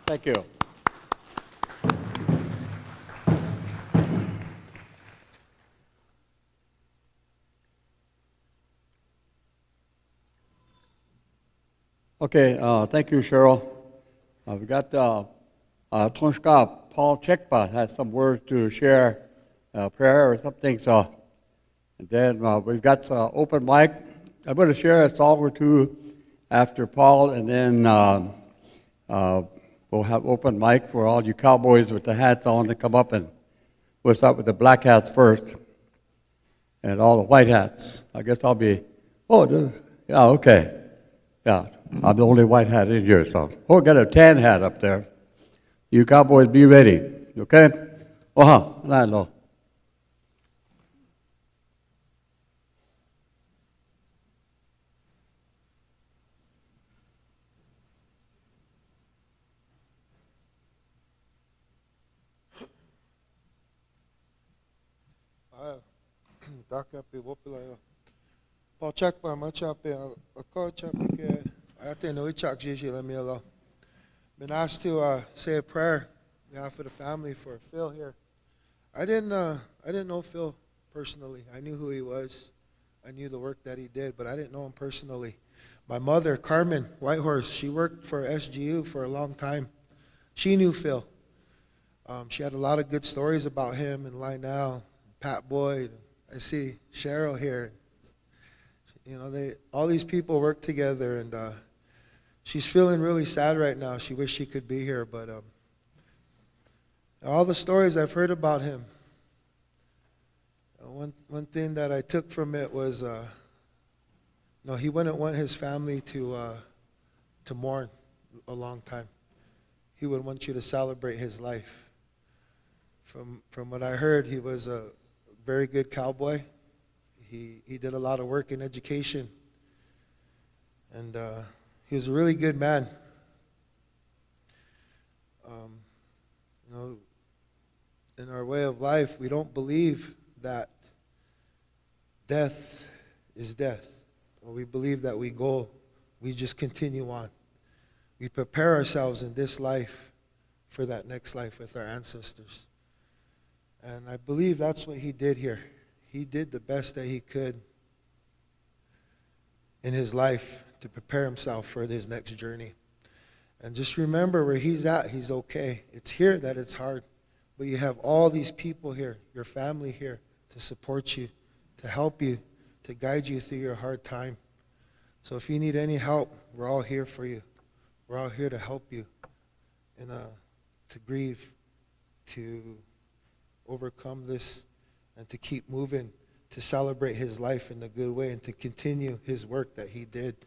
Thank you. Okay, thank you, Cheryl. We got Tonshka Paul Chekpa has some words to share, prayer or something. So, and then we've got open mic. I'm going to share a song or two after Paul, and then we'll have open mic for all you cowboys with the hats on to come up, and we'll start with the black hats first, and all the white hats. I guess I'll be, yeah, okay. Yeah, I'm the only white hat in here, so. Oh, got a tan hat up there. You cowboys be ready, okay? Lalo. Dakapi wopila Paul Chakpa Machapi Ako Chapi ke Ayate no Ichak Jiji Lamilo. Been asked to say a prayer on behalf of the family for Phil here. I didn't know Phil personally. I knew who he was. I knew the work that he did, but I didn't know him personally. My mother, Carmen Whitehorse, she worked for SGU for a long time. She knew Phil. She had a lot of good stories about him and Lionel, Pat Boyd. I see Cheryl here. You know, all these people work together, and she's feeling really sad right now. She wished she could be here, but all the stories I've heard about him, one thing that I took from it was, he wouldn't want his family to mourn a long time. He would want you to celebrate his life. From what I heard, he was a very good cowboy. He did a lot of work in education, and he was a really good man. In our way of life, we don't believe that death is death. Or we believe that we just continue on. We prepare ourselves in this life for that next life with our ancestors. And I believe that's what he did here. He did the best that he could in his life to prepare himself for his next journey. And just remember where he's at, he's okay. It's here that it's hard. But you have all these people here, your family here, to support you, to help you, to guide you through your hard time. So if you need any help, we're all here for you. We're all here to help you and to grieve, to overcome this, and to keep moving, to celebrate his life in a good way, and to continue his work that he did.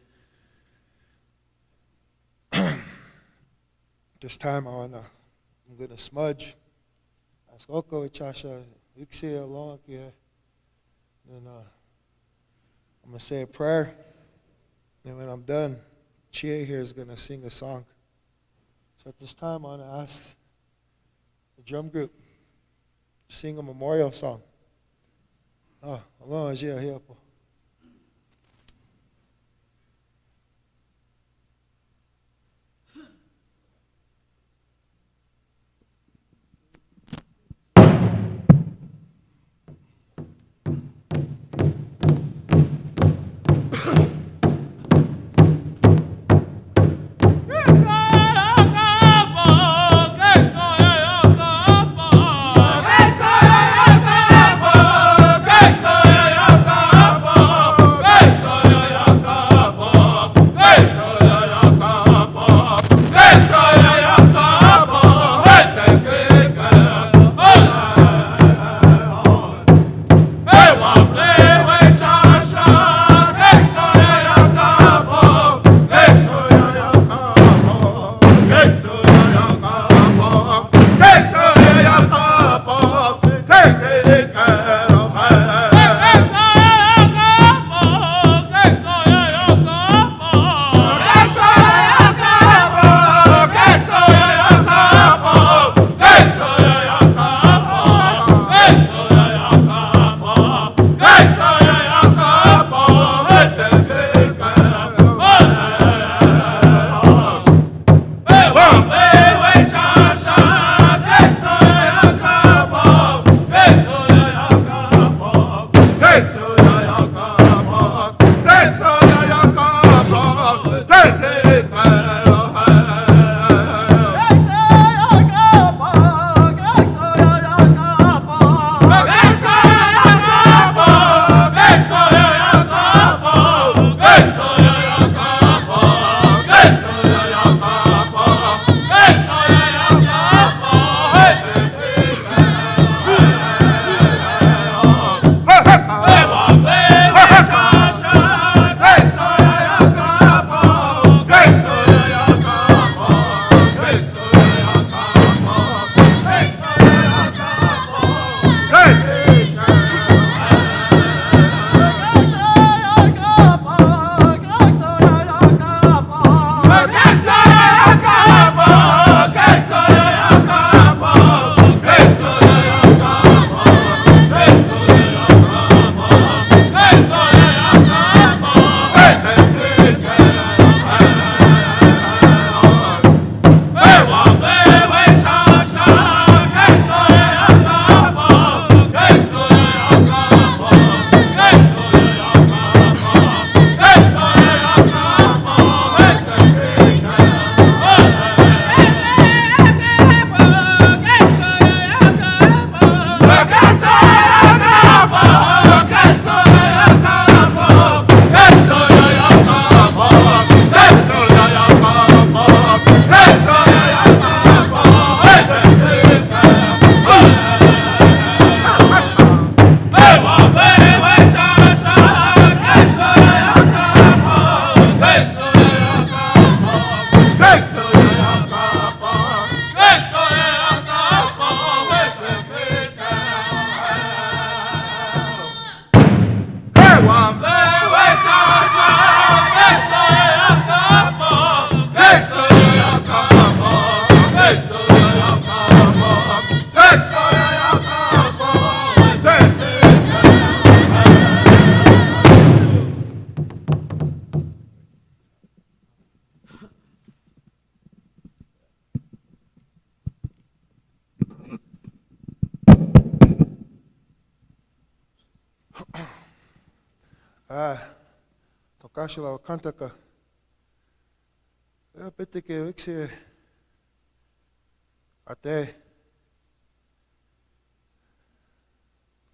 This time I'm gonna smudge. Ask Oko Chasha, Iksi along here. Then I'm gonna say a prayer. And when I'm done, Chie here is gonna sing a song. So at this time, I want to ask the drum group to sing a memorial song. Oh, along as here, po. Tokashila Kantaka. Petike Vixie Ate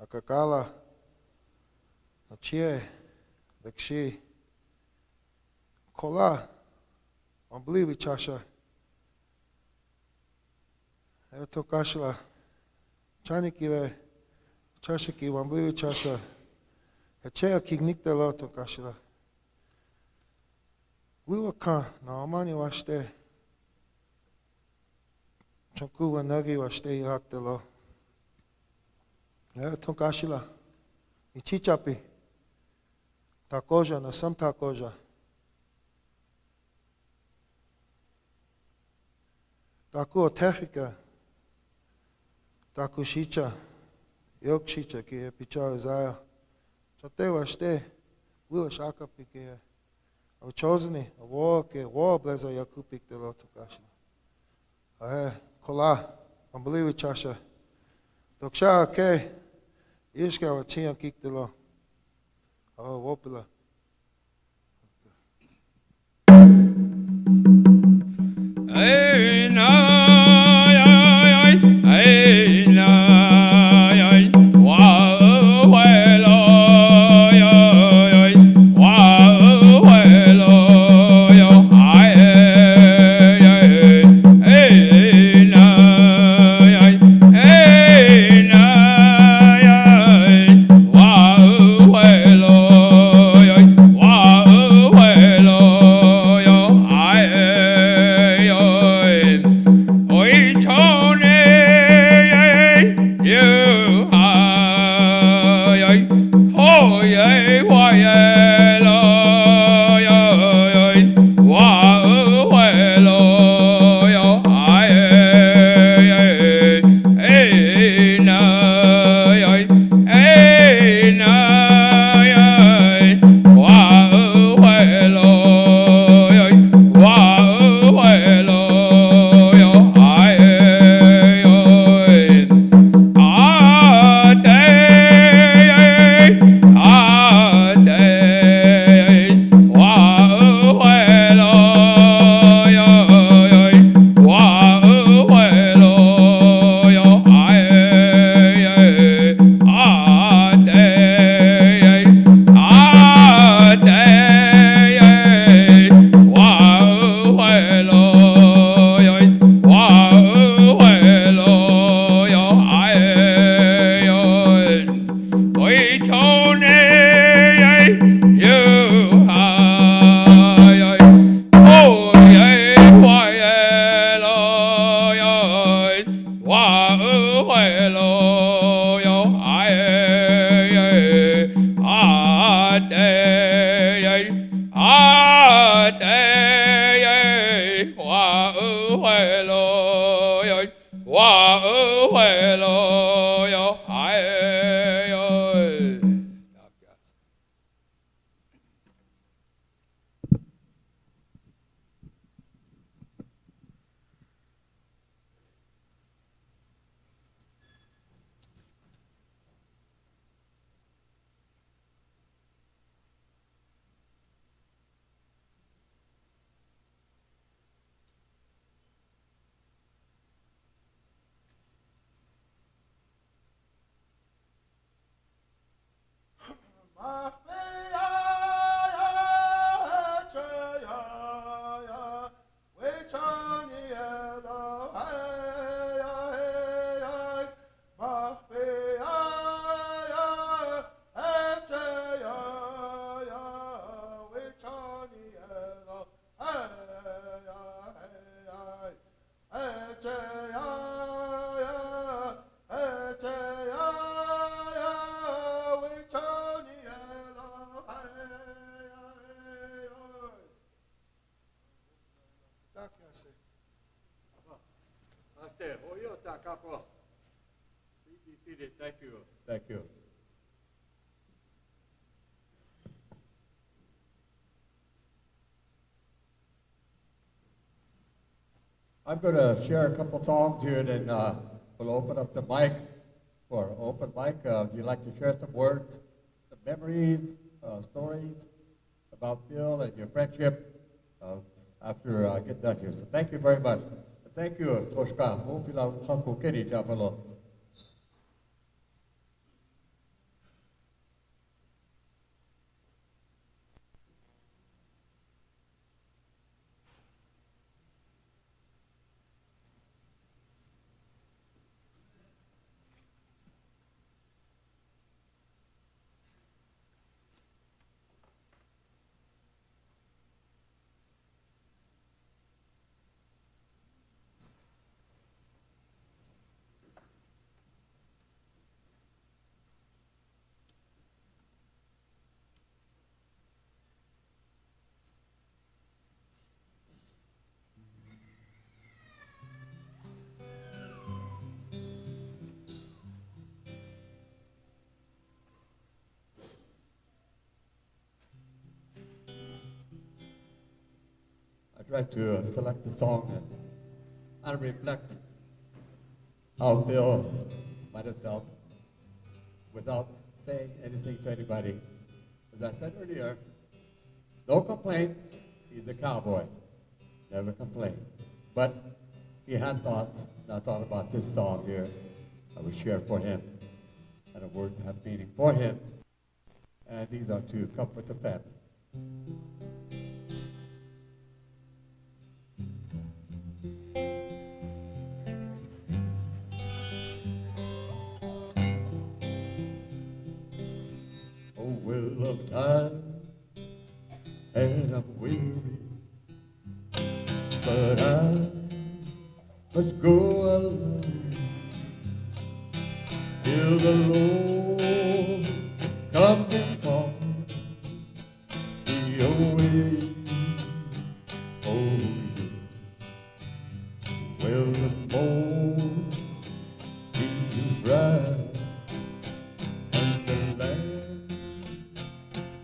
Akakala Achie, Bekshi, Kola, Mambli Vichasha, Tokashla, Chanikile, Chashiki, Mambli Vichasha, Achea Kignik de la Tokashla. Luaka, Naamani Washte, Chankuwa Nagi Washte Yaktelo, Tokashla, Ichichapi, Takoja, Nasam Takoja. Taku Techika, Taku Shicha, Yok Shicha, Ki Picha Isaiah. Chote Washte, Blue Shaka Pike, O Choseni, a war blazer Yakupik de Lotokashi. Kola, Ambali Chasha. Doksha Ke, Ishka Wachian Kik de Lo. Oh, Wopila. Hey, na, ay, ay, na, ay, wow, hello, ay, wow, hello, yo, ay, ay, na, ay, na, ay, wow, hello, ay, wow, hello, yo, ay. Oi, Tony, you high, oh, yeah, why, wow, hello, yo, I, wow, hello, wow, hello, yo, Oi, Tony, you high, oh, yeah, why, wow, hello, yo, wow, hello, yo, wow, hello, yo, Please be seated. Thank you. Thank you. I'm going to share a couple songs here, and then we'll open up the mic for open mic. If you'd like to share some words, some memories, stories about Phil and your friendship after I get done here. So thank you very much. Thank you, Toshka. Japalo. 「tried to select the song and reflect how Phil might have felt without saying anything to anybody. As I said earlier, no complaints, he's a cowboy, never complained. But he had thoughts, and I thought about this song here I would share for him, and the words have meaning for him. And these are to comfort the family. Oh, well, I'm tired and I'm weary, but I must go alone till the Lord comes and calls me away. Oh, yeah. Well, the morning is bright and the land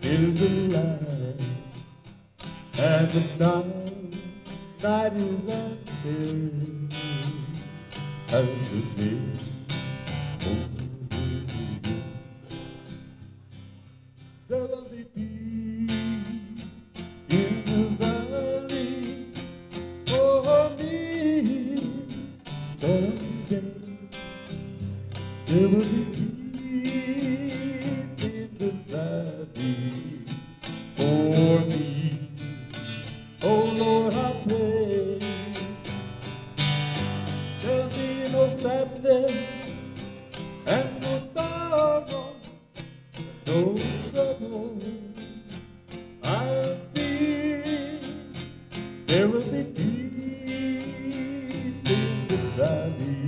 is alive, and the night is unfair as the day. Oh, there will be peace in the valley for me someday. There will be peace in the valley for me. Oh Lord, I pray there'll be no sadness and no sorrow, no trouble. I see there will be peace in the valley.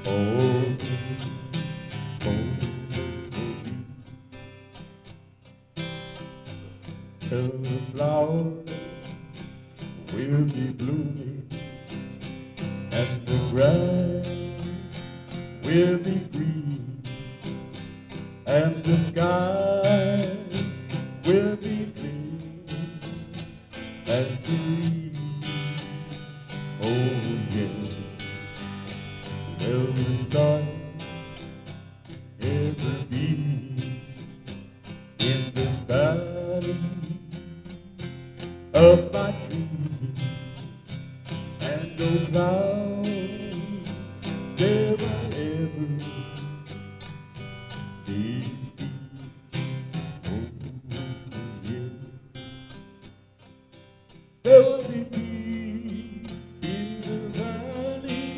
Oh, till the flowers will be blooming and the grass will be green and the sky will be clear and free. Oh yes, will the sun ever be in this valley of my dream, and no cloud never ever be steep. Oh, yeah. There will be peace in the valley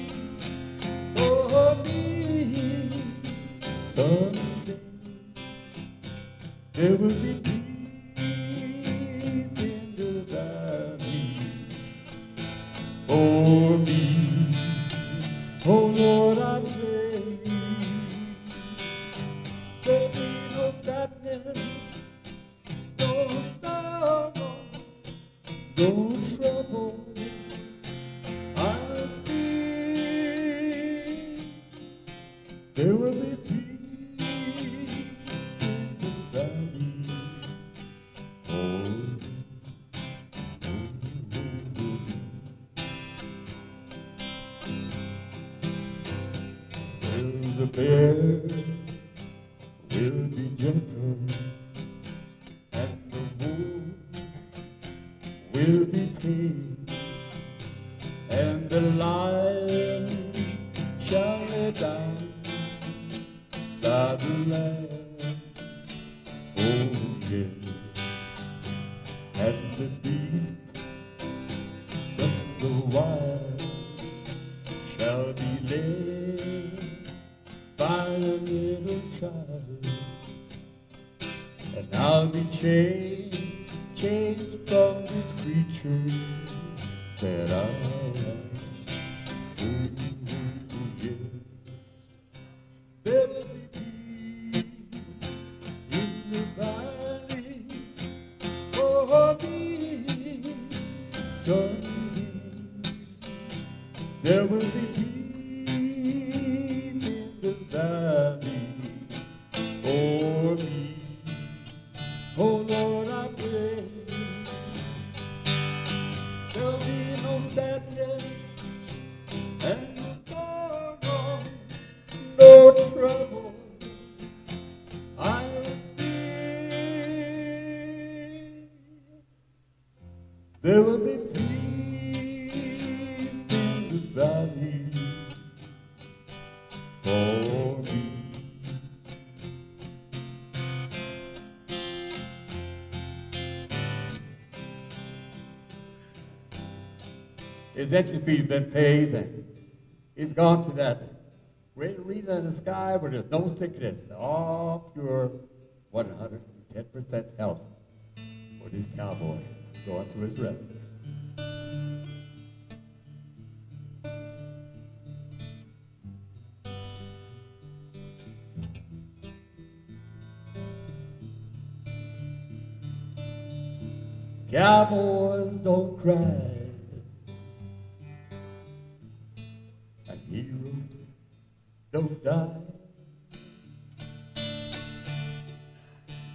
for me someday. There will be peace in the valley for me. Oh Lord, I pray there'll be no sadness, no sorrow, no trouble. I see there will be peace in the valley for me. Well, the bear will be gentle, and the wolf will be tame, and the lion shall lay down by the lamb. Oh yes, and the beast from the wild shall be led by a little child, and I'll be changed from this creature that I am. Ooh, yes. There will be peace in the valley for me someday. There will be peace in the valley for me. Oh Lord, I pray his entry fee's been paid, and he's gone to that great arena in the sky where there's no sickness, all pure 110% health for this cowboy going to his rest. Cowboys don't cry, and heroes don't die.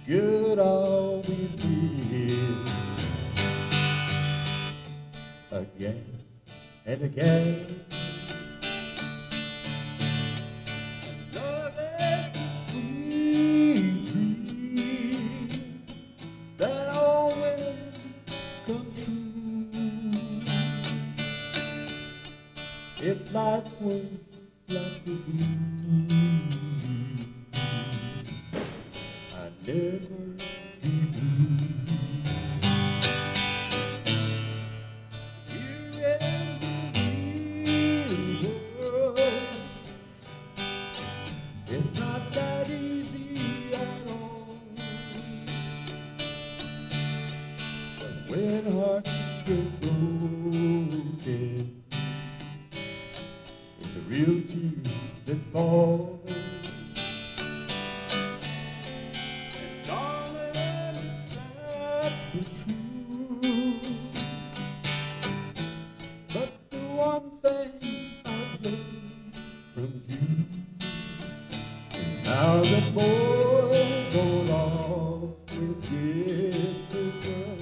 Good always wins again and again. Love is the sweet dream that always comes true. If life was like a blue, I'd never be blue. Here in the real world, it's not that easy at all. But when hearts get broken, it's a real tear that falls. And darling, that's the truth. But the one thing I've learned from you is how the boy don't always get the girl.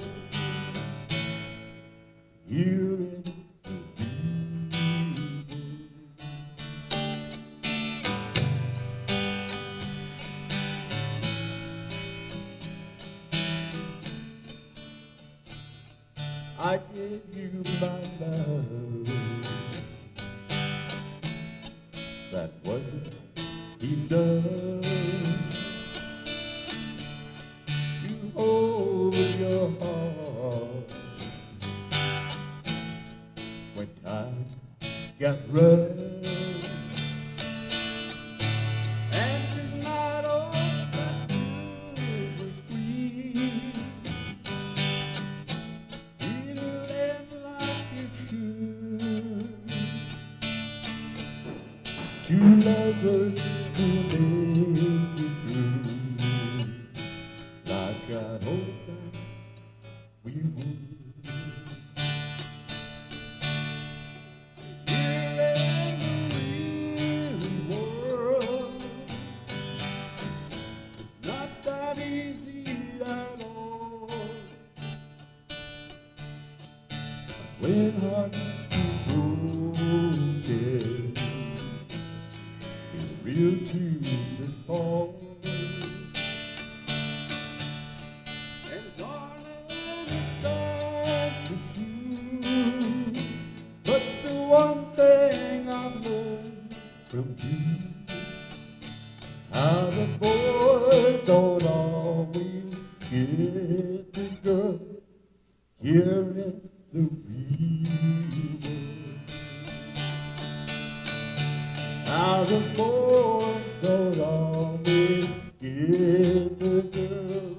Here in the I give you my love. That wasn't enough. You hold your heart when time got rough. And tonight all that food was free. It'll end like it should. Two lovers who make it through, like I hoped that we would. Here in the real world, not that easy at all. When hearts are broken, it's real tears that fall. And darling, it's not the truth. But the one thing I've learned from you, how the boy don't always get the girl here in the real world. How the boy don't always get the girl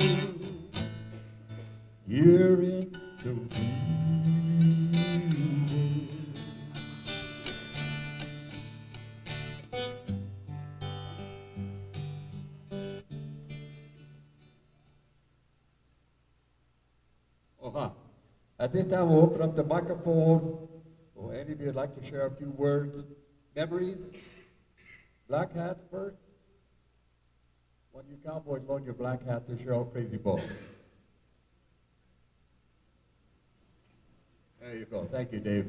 here in the real world. At this time, we'll open up the microphone for any of you who'd like to share a few words, memories. Black hats first. One of you cowboys loan your black hat to Cheryl Crazy Bull. There you go. Thank you, Dave.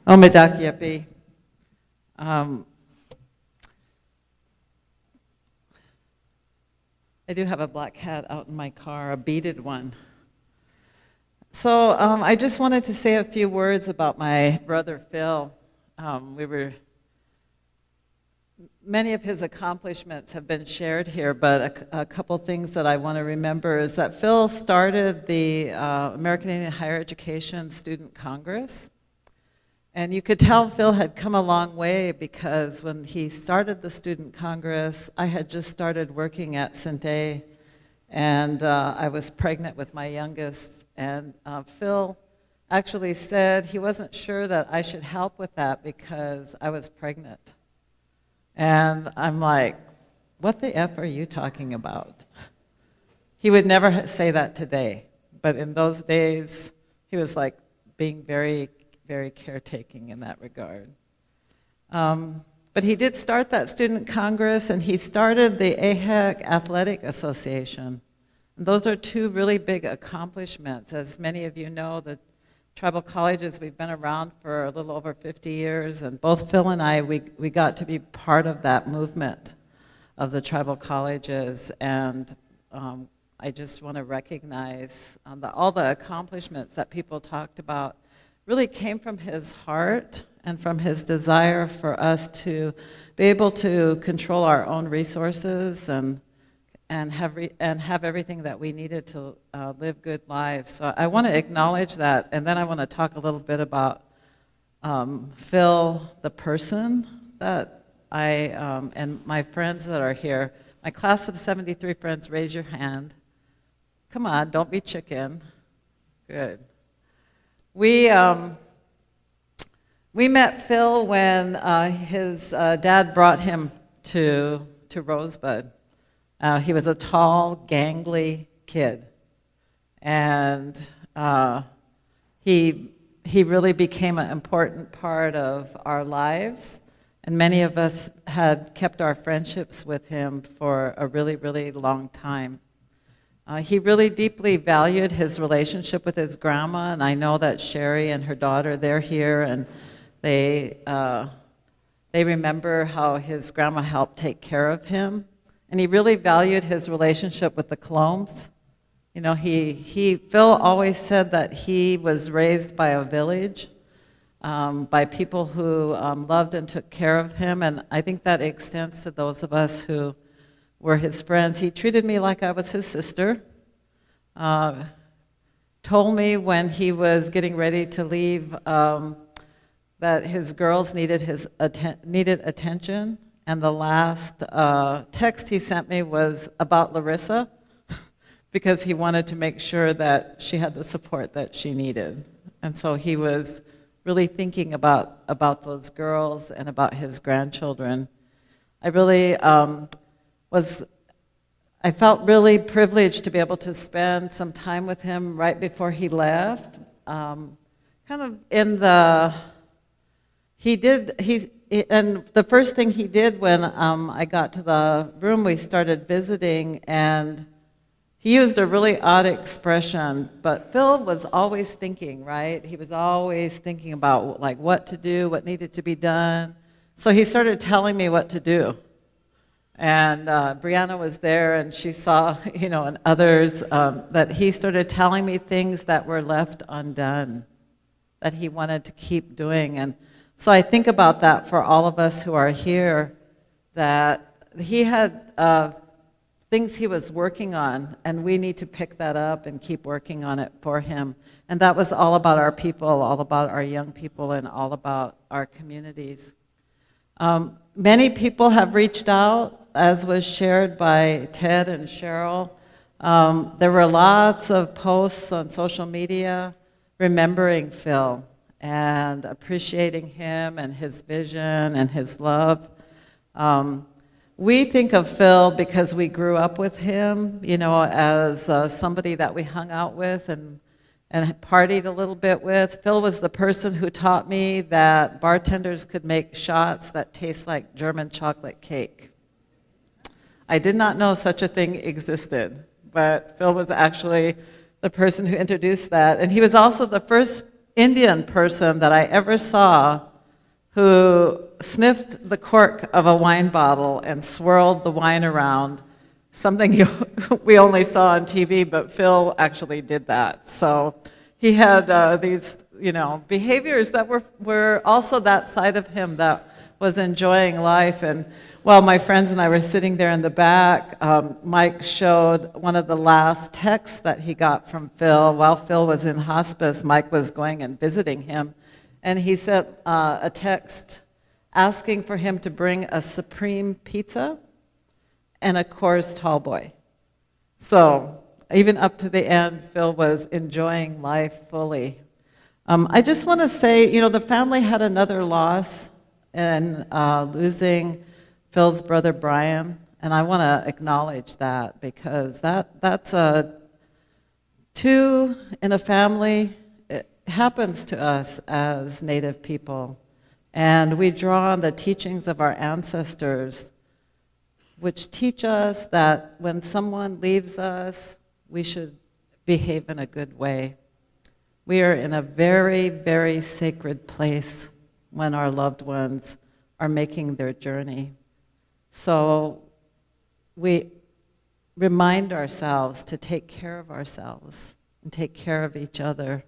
Omedakiapi. I do have a black hat out in my car, a beaded one. I just wanted to say a few words about my brother Phil. Many of his accomplishments have been shared here, but a couple things that I want to remember is that Phil started the American Indian Higher Education Student Congress. And you could tell Phil had come a long way because when he started the Student Congress, I had just started working at Sinte, and I was pregnant with my youngest. And Phil actually said he wasn't sure that I should help with that because I was pregnant. And I'm like, what the F are you talking about? He would never say that today, but in those days, he was like being very, very caretaking in that regard. But he did start that student congress, and he started the AHEC Athletic Association. And those are two really big accomplishments. As many of you know, the tribal colleges, we've been around for a little over 50 years, and both Phil and I, we got to be part of that movement of the tribal colleges, and I just want to recognize all the accomplishments that people talked about really came from his heart and from his desire for us to be able to control our own resources and have everything that we needed to live good lives. So I want to acknowledge that, and then I want to talk a little bit about Phil, the person that and my friends that are here. My class of 73 friends, raise your hand. Come on, don't be chicken. Good. We met Phil when his dad brought him to Rosebud. He was a tall, gangly kid, and he really became an important part of our lives, and many of us had kept our friendships with him for a really, really long time. He really deeply valued his relationship with his grandma, and I know that Sherry and her daughter, they're here, and they remember how his grandma helped take care of him. And he really valued his relationship with the Clombs. You know, Phil always said that he was raised by a village, by people who loved and took care of him, and I think that extends to those of us who were his friends. He treated me like I was his sister, told me when he was getting ready to leave that his girls needed attention, and the last text he sent me was about Larissa because he wanted to make sure that she had the support that she needed. And so he was really thinking about those girls and about his grandchildren. I really I felt really privileged to be able to spend some time with him right before he left. And the first thing he did when I got to the room, we started visiting, and he used a really odd expression, but Phil was always thinking, right? He was always thinking about like what to do, what needed to be done. So he started telling me what to do. And Brianna was there, and she saw, and others, that he started telling me things that were left undone, that he wanted to keep doing. And so I think about that for all of us who are here, that he had things he was working on, and we need to pick that up and keep working on it for him. And that was all about our people, all about our young people, and all about our communities. Many people have reached out, as was shared by Ted and Cheryl. There were lots of posts on social media remembering Phil and appreciating him and his vision and his love. We think of Phil because we grew up with him, as somebody that we hung out with and partied a little bit with. Phil was the person who taught me that bartenders could make shots that taste like German chocolate cake. I did not know such a thing existed, but Phil was actually the person who introduced that. And he was also the first Indian person that I ever saw who sniffed the cork of a wine bottle and swirled the wine around, something we only saw on TV, but Phil actually did that. So he had these, behaviors that were also that side of him that was enjoying life. And while my friends and I were sitting there in the back, Mike showed one of the last texts that he got from Phil. While Phil was in hospice, Mike was going and visiting him, and he sent a text asking for him to bring a supreme pizza and a Coors Tallboy. So even up to the end, Phil was enjoying life fully. I just want to say, the family had another loss in losing Phil's brother Brian, and I want to acknowledge that, because that's two in a family. It happens to us as Native people, and we draw on the teachings of our ancestors, which teach us that when someone leaves us, we should behave in a good way. We are in a very, very sacred place when our loved ones are making their journey. So we remind ourselves to take care of ourselves and take care of each other.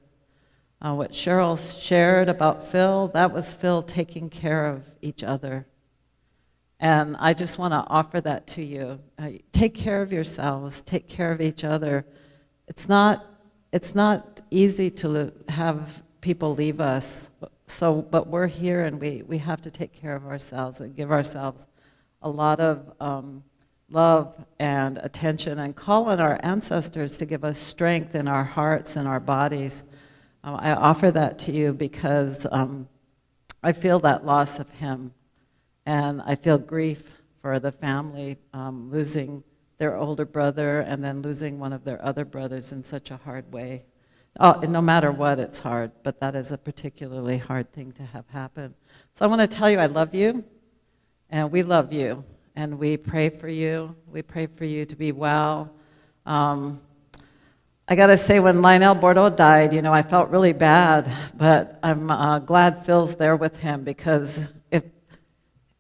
What Cheryl shared about Phil, that was Phil taking care of each other. And I just want to offer that to you. Take care of yourselves, take care of each other. It's not easy to have people leave us, but we're here, and we have to take care of ourselves and give ourselves a lot of love and attention, and call on our ancestors to give us strength in our hearts and our bodies. I offer that to you because I feel that loss of him, and I feel grief for the family losing their older brother and then losing one of their other brothers in such a hard way. No matter what, it's hard, but that is a particularly hard thing to have happen. So I want to tell you I love you, and we love you, and we pray for you. We pray for you to be well. I got to say, when Lionel Bordeaux died, I felt really bad, but I'm glad Phil's there with him, because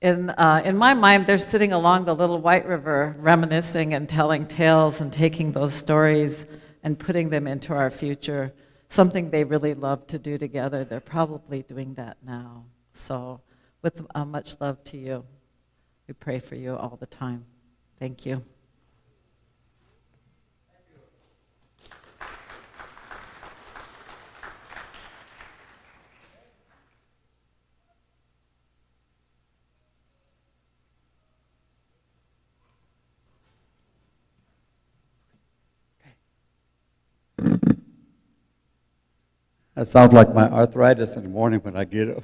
in my mind, they're sitting along the Little White River, reminiscing and telling tales and taking those stories and putting them into our future, something they really love to do together. They're probably doing that now. So with much love to you, we pray for you all the time. Thank you. That sounds like my arthritis in the morning when I get up.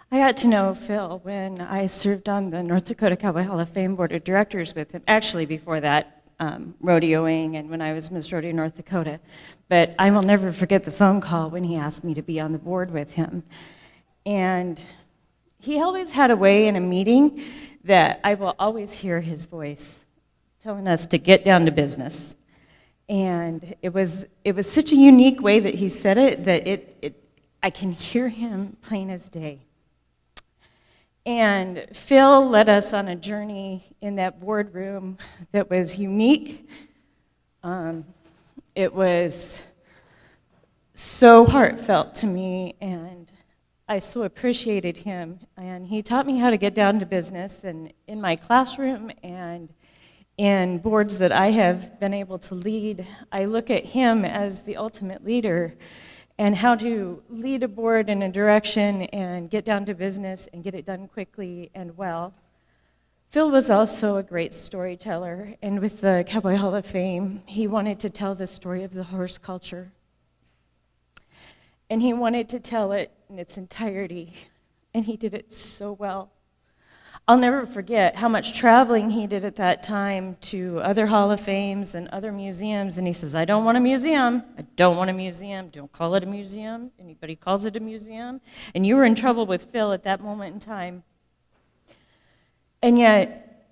I got to know Phil when I served on the North Dakota Cowboy Hall of Fame Board of Directors with him. Actually, before that, rodeoing, and when I was Miss Rodeo North Dakota. But I will never forget the phone call when he asked me to be on the board with him. And he always had a way in a meeting that I will always hear his voice telling us to get down to business. And it was such a unique way that he said it that I can hear him plain as day. And Phil led us on a journey in that boardroom that was unique. It was so heartfelt to me, and I so appreciated him. And he taught me how to get down to business, and in my classroom and in boards that I have been able to lead, I look at him as the ultimate leader, and how to lead a board in a direction and get down to business and get it done quickly and well. Phil was also a great storyteller, and with the Cowboy Hall of Fame, he wanted to tell the story of the horse culture. And he wanted to tell it in its entirety, and he did it so well. I'll never forget how much traveling he did at that time to other Hall of Fames and other museums, and he says, I don't want a museum, I don't want a museum, don't call it a museum, anybody calls it a museum, and you were in trouble with Phil at that moment in time. And yet,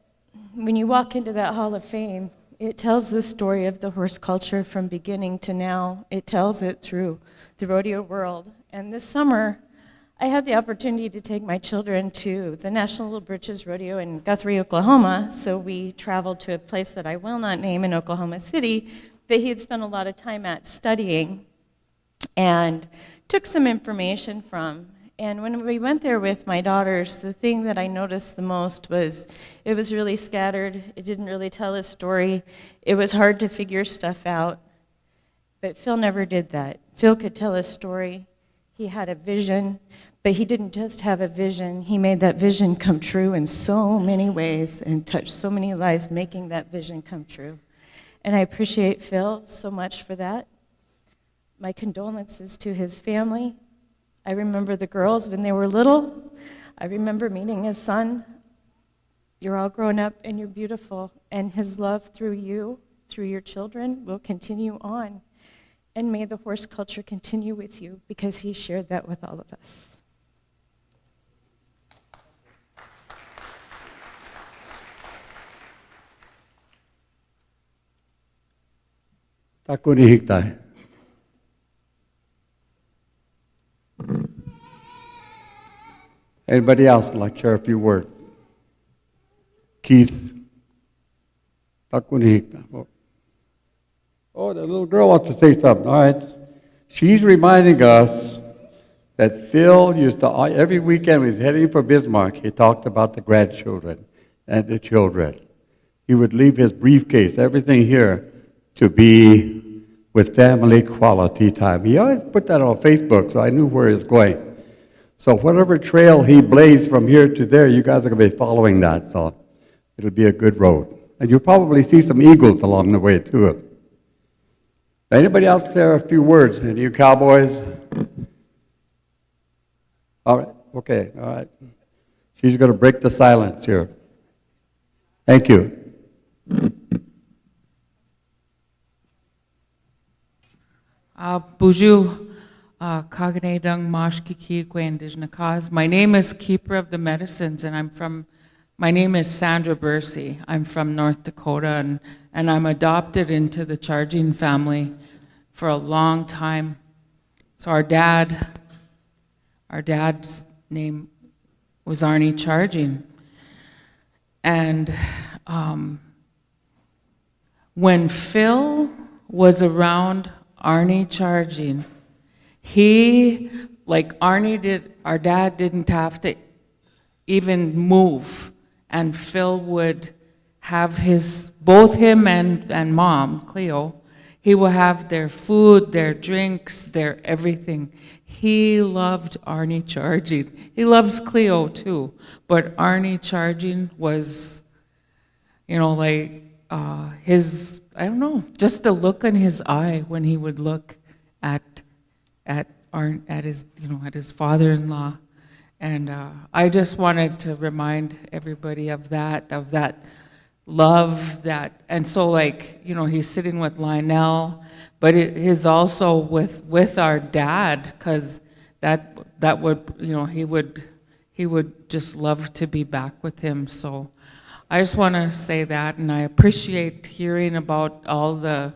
when you walk into that Hall of Fame, it tells the story of the horse culture from beginning to now. It tells it through the rodeo world. And this summer, I had the opportunity to take my children to the National Little Britches Rodeo in Guthrie, Oklahoma, so we traveled to a place that I will not name in Oklahoma City that he had spent a lot of time at studying and took some information from. And when we went there with my daughters, the thing that I noticed the most was it was really scattered. It didn't really tell a story. It was hard to figure stuff out. But Phil never did that. Phil could tell a story. He had a vision, but he didn't just have a vision. He made that vision come true in so many ways and touched so many lives making that vision come true. And I appreciate Phil so much for that. My condolences to his family. I remember the girls when they were little. I remember meeting his son. You're all grown up and you're beautiful. And his love through you, through your children, will continue on. And may the horse culture continue with you because he shared that with all of us. Takuni hiktai. Anybody else like to share a few words? Keith. Takuni hiktai. Oh, the little girl wants to say something. All right. She's reminding us that Phil used to, every weekend when he was heading for Bismarck, he talked about the grandchildren and the children. He would leave his briefcase, everything here, to be with family quality time. He always put that on Facebook, so I knew where he was going. So whatever trail he blazed from here to there, you guys are going to be following that, so it'll be a good road. And you'll probably see some eagles along the way, too. Anybody else share a few words? Any of you cowboys? All right, okay, all right. She's going to break the silence here. Thank you. Buju Kaganedung Mashkiki Indigenous Cause. My name is Keeper of the Medicines, and my name is Sandra Bursey. I'm from North Dakota, and I'm adopted into the Charging family for a long time. So our dad's name was Arnie Charging. And when Phil was around Arnie Charging, our dad didn't have to even move, and Phil would have both him and mom, Cleo, he will have their food, their drinks, their everything. He loved Arnie Charging. He loves Cleo too, but Arnie Charging was, I don't know, just the look in his eye when he would look at his father-in-law. And I just wanted to remind everybody of that love and so he's sitting with Lionel, but it is also with our dad, because that would he would just love to be back with him. So I just want to say that, and I appreciate hearing about all the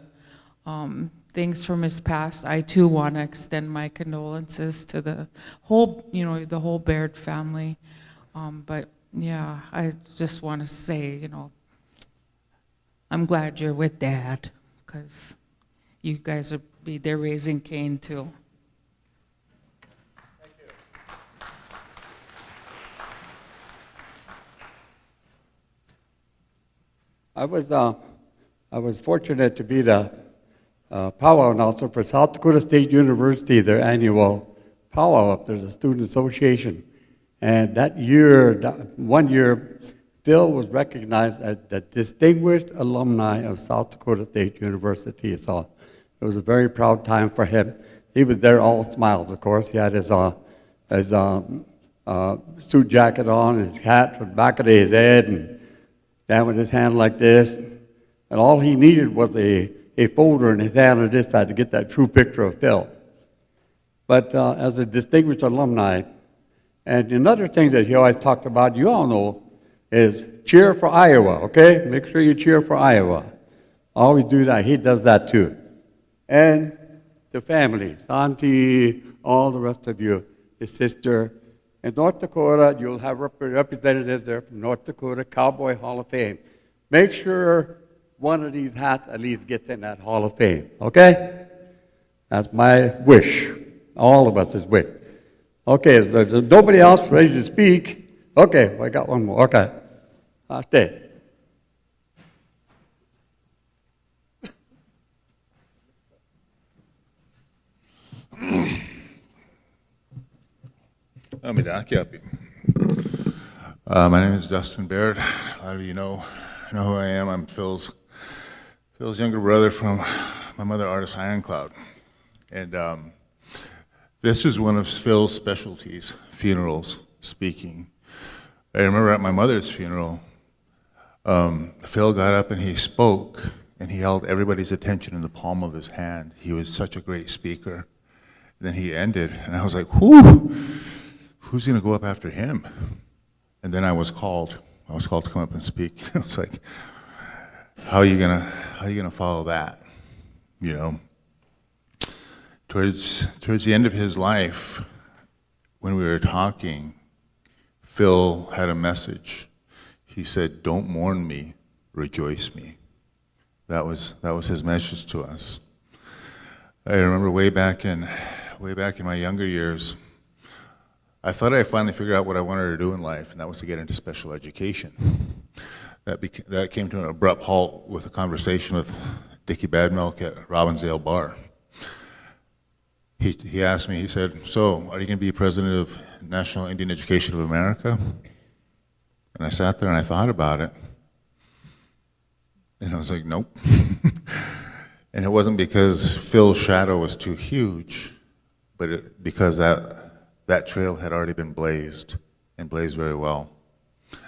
things from his past. I too want to extend my condolences to the whole Baird family. But yeah, I just want to say, I'm glad you're with Dad, because you guys they're raising Cain too. Thank you. I was fortunate to be the powwow announcer for South Dakota State University, their annual powwow up there, the Student Association. And that year, one year, Phil was recognized as the distinguished alumni of South Dakota State University. So it was a very proud time for him. He was there all smiles, of course. He had his suit jacket on, his hat on the back of his head, and down with his hand like this. And all he needed was a folder in his hand on this side to get that true picture of Phil. But as a distinguished alumni, and another thing that he always talked about, you all know, is cheer for Iowa, okay? Make sure you cheer for Iowa. Always do that. He does that too. And the family, Santi, all the rest of you, his sister. In North Dakota, you'll have representatives there from North Dakota Cowboy Hall of Fame. Make sure one of these hats at least gets in that Hall of Fame, okay? That's my wish, all of us' wish. Okay, so there's nobody else ready to speak. Okay, I got one more, okay. I'll stay. My name is Justin Baird. A lot of you know who I am. I'm Phil's younger brother from my mother, artist Ironcloud. And this is one of Phil's specialties, funerals, speaking. I remember at my mother's funeral, Phil got up and he spoke, and he held everybody's attention in the palm of his hand. He was such a great speaker. Then he ended, and I was like, whew, who's going to go up after him? And then I was called to come up and speak. I was like, how are you gonna follow that? You know, towards the end of his life, when we were talking, Phil had a message. He said, "Don't mourn me, rejoice me." That was his message to us. I remember way back in my younger years, I thought I finally figured out what I wanted to do in life, and that was to get into special education. That came to an abrupt halt with a conversation with Dickie Badmilk at Robbinsdale Bar. He asked me, he said, "So, are you going to be president of National Indian Education of America?" And I sat there and I thought about it. And I was like, nope. And it wasn't because Phil's shadow was too huge, but because that trail had already been blazed, and blazed very well.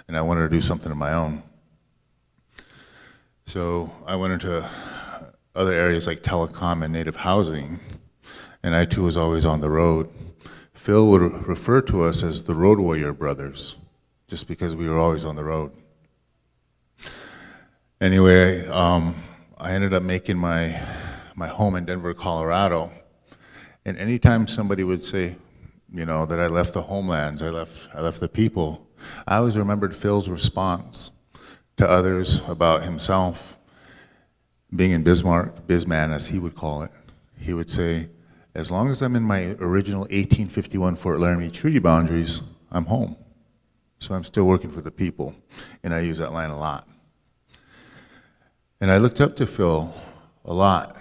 And I wanted to do something of my own. So I went into other areas like telecom and native housing, and I too was always on the road. Phil would refer to us as the Road Warrior Brothers, just because we were always on the road. Anyway, I ended up making my home in Denver, Colorado, and anytime somebody would say, you know, that I left the homelands, I left the people, I always remembered Phil's response to others about himself being in Bismark, Bisman as he would call it. He would say, as long as I'm in my original 1851 Fort Laramie treaty boundaries, I'm home. So I'm still working for the people, and I use that line a lot. And I looked up to Phil a lot.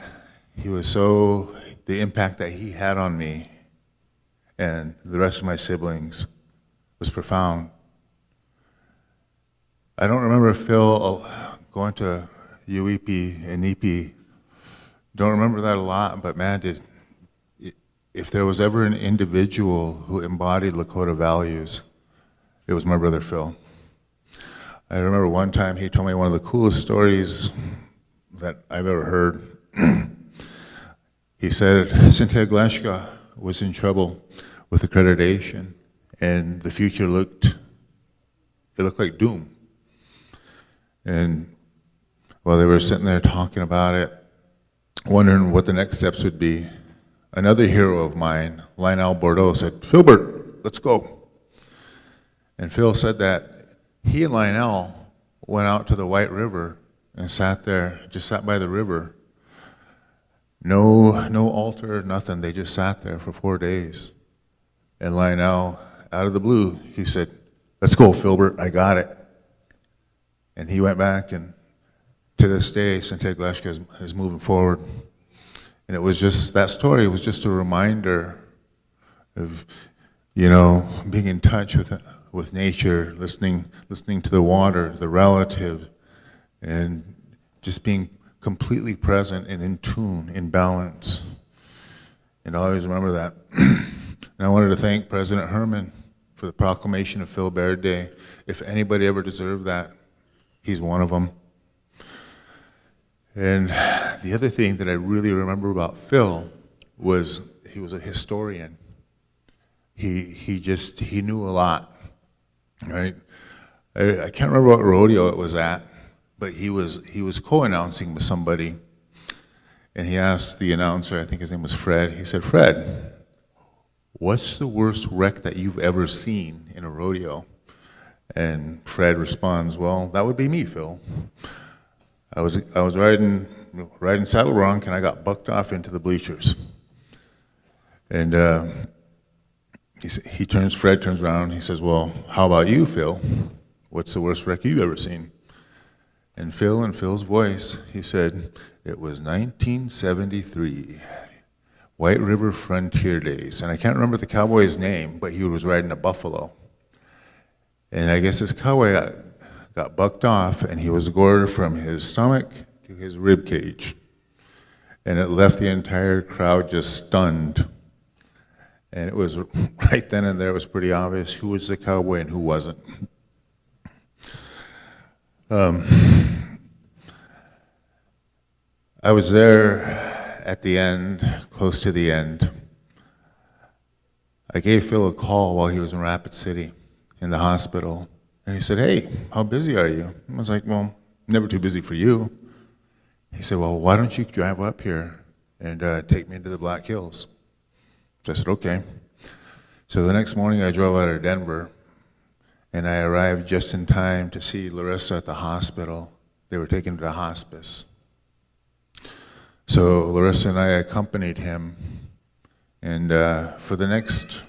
The impact that he had on me and the rest of my siblings was profound. I don't remember Phil going to UEP and EP. Don't remember that a lot, but man, if there was ever an individual who embodied Lakota values, it was my brother Phil. I remember one time he told me one of the coolest stories that I've ever heard. He said Cynthia Gleshka was in trouble with accreditation, and the future looked like doom. And while they were sitting there talking about it, wondering what the next steps would be, another hero of mine, Lionel Bordeaux, said, "Philbert, let's go." And Phil said that he and Lionel went out to the White River and sat there, just sat by the river. No altar, nothing. They just sat there for 4 days. And Lionel, out of the blue, he said, "Let's go, Philbert, I got it." And he went back, and to this day, Cynthia Gleshka is moving forward. And it was just, that story was just a reminder of, you know, being in touch with nature, listening to the water, the relative, and just being completely present and in tune, in balance. And I always remember that. And I wanted to thank President Herman for the proclamation of Phil Baird Day. If anybody ever deserved that, he's one of them. And the other thing that I really remember about Phil was he was a historian. He knew a lot, right? I can't remember what rodeo it was at, but he was co-announcing with somebody, and he asked the announcer, I think his name was Fred, he said, "Fred, what's the worst wreck that you've ever seen in a rodeo? And Fred responds, well, that would be me, Phil. I was riding saddle bronc, and I got bucked off into the bleachers. And Fred turns around, he says, well, how about you, Phil? What's the worst wreck you've ever seen? And Phil, in Phil's voice, he said, it was 1973, White River Frontier Days. And I can't remember the cowboy's name, but he was riding a buffalo. And I guess this cowboy got bucked off, and he was gored from his stomach to his rib cage. And it left the entire crowd just stunned. And it was right then and there, it was pretty obvious who was the cowboy and who wasn't. I was there at the end, close to the end. I gave Phil a call while he was in Rapid City in the hospital. And he said, hey, how busy are you? I was like, well, never too busy for you. He said, well, why don't you drive up here and take me into the Black Hills? So I said, okay. So the next morning I drove out of Denver, and I arrived just in time to see Larissa at the hospital. They were taken to the hospice. So Larissa and I accompanied him, and for the next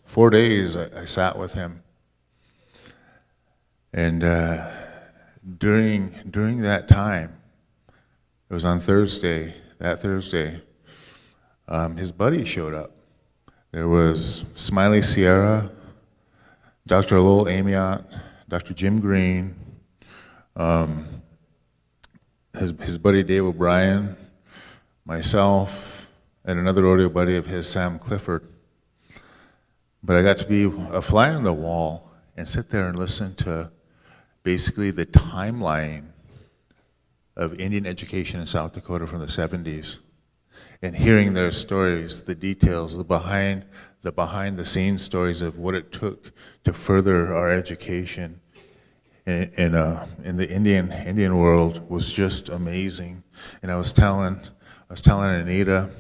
4 days I sat with him. And during that time, it was on Thursday, his buddy showed up. There was Smiley Sierra, Dr. Lowell Amiot, Dr. Jim Green, his buddy Dave O'Brien, myself, and another rodeo buddy of his, Sam Clifford. But I got to be a fly on the wall and sit there and listen to basically the timeline of Indian education in South Dakota from the 70s, and hearing their stories, the details, the behind the scenes stories of what it took to further our education in the Indian world was just amazing. And I was telling Anita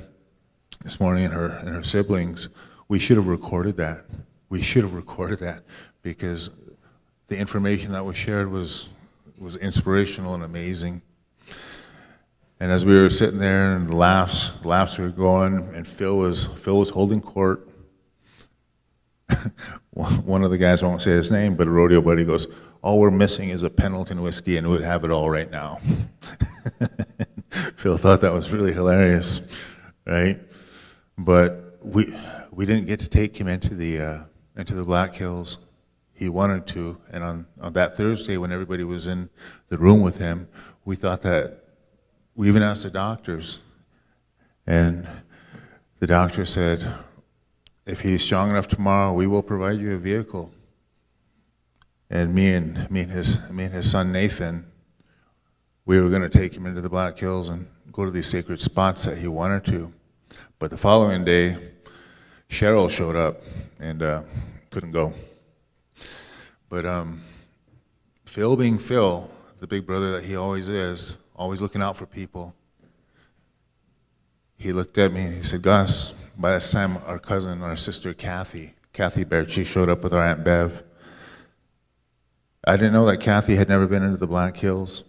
this morning and her siblings, we should have recorded that. We should have recorded that, because the information that was shared was inspirational and amazing. And as we were sitting there and the laughs were going, and Phil was holding court. One of the guys, I won't say his name, but a rodeo buddy goes, all we're missing is a Pendleton whiskey and we'd have it all right now. Phil thought that was really hilarious, right? But we didn't get to take him into the Black Hills. He wanted to, and on that Thursday when everybody was in the room with him, we thought that, we even asked the doctors, and the doctor said, if he's strong enough tomorrow, we will provide you a vehicle. And me and his son Nathan, we were going to take him into the Black Hills and go to these sacred spots that he wanted to. But the following day, Cheryl showed up and couldn't go. But Phil, being Phil, the big brother that he always is, always looking out for people, he looked at me and he said, Gus, by this time our cousin, our sister Kathy Baird, she showed up with our Aunt Bev. I didn't know that Kathy had never been into the Black Hills,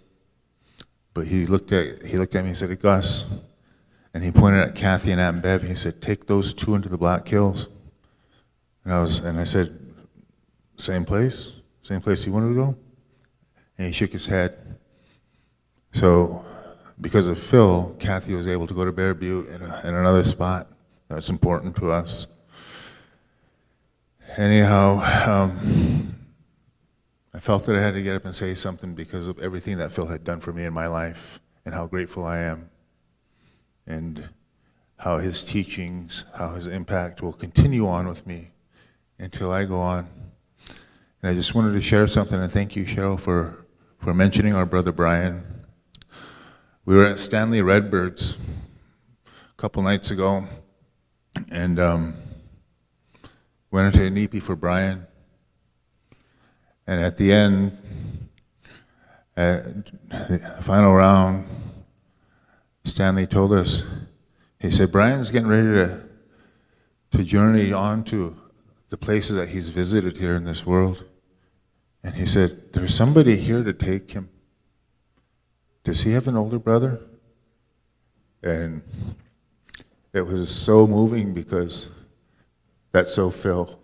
but he looked at me and said, Gus, and he pointed at Kathy and Aunt Bev, and he said, take those two into the Black Hills. And I said, same place you wanted to go? And he shook his head. So, because of Phil, Kathy was able to go to Baird Butte in another spot that's important to us. Anyhow, I felt that I had to get up and say something because of everything that Phil had done for me in my life and how grateful I am, and how his teachings, how his impact will continue on with me until I go on. And I just wanted to share something, and thank you, Cheryl, for mentioning our brother Brian. We were at Stanley Redbird's a couple nights ago, and went into an EP for Brian. And at the end, at the final round, Stanley told us, he said, Brian's getting ready to journey on to the places that he's visited here in this world. And he said, there's somebody here to take him. Does he have an older brother? And it was so moving because that's so Phil.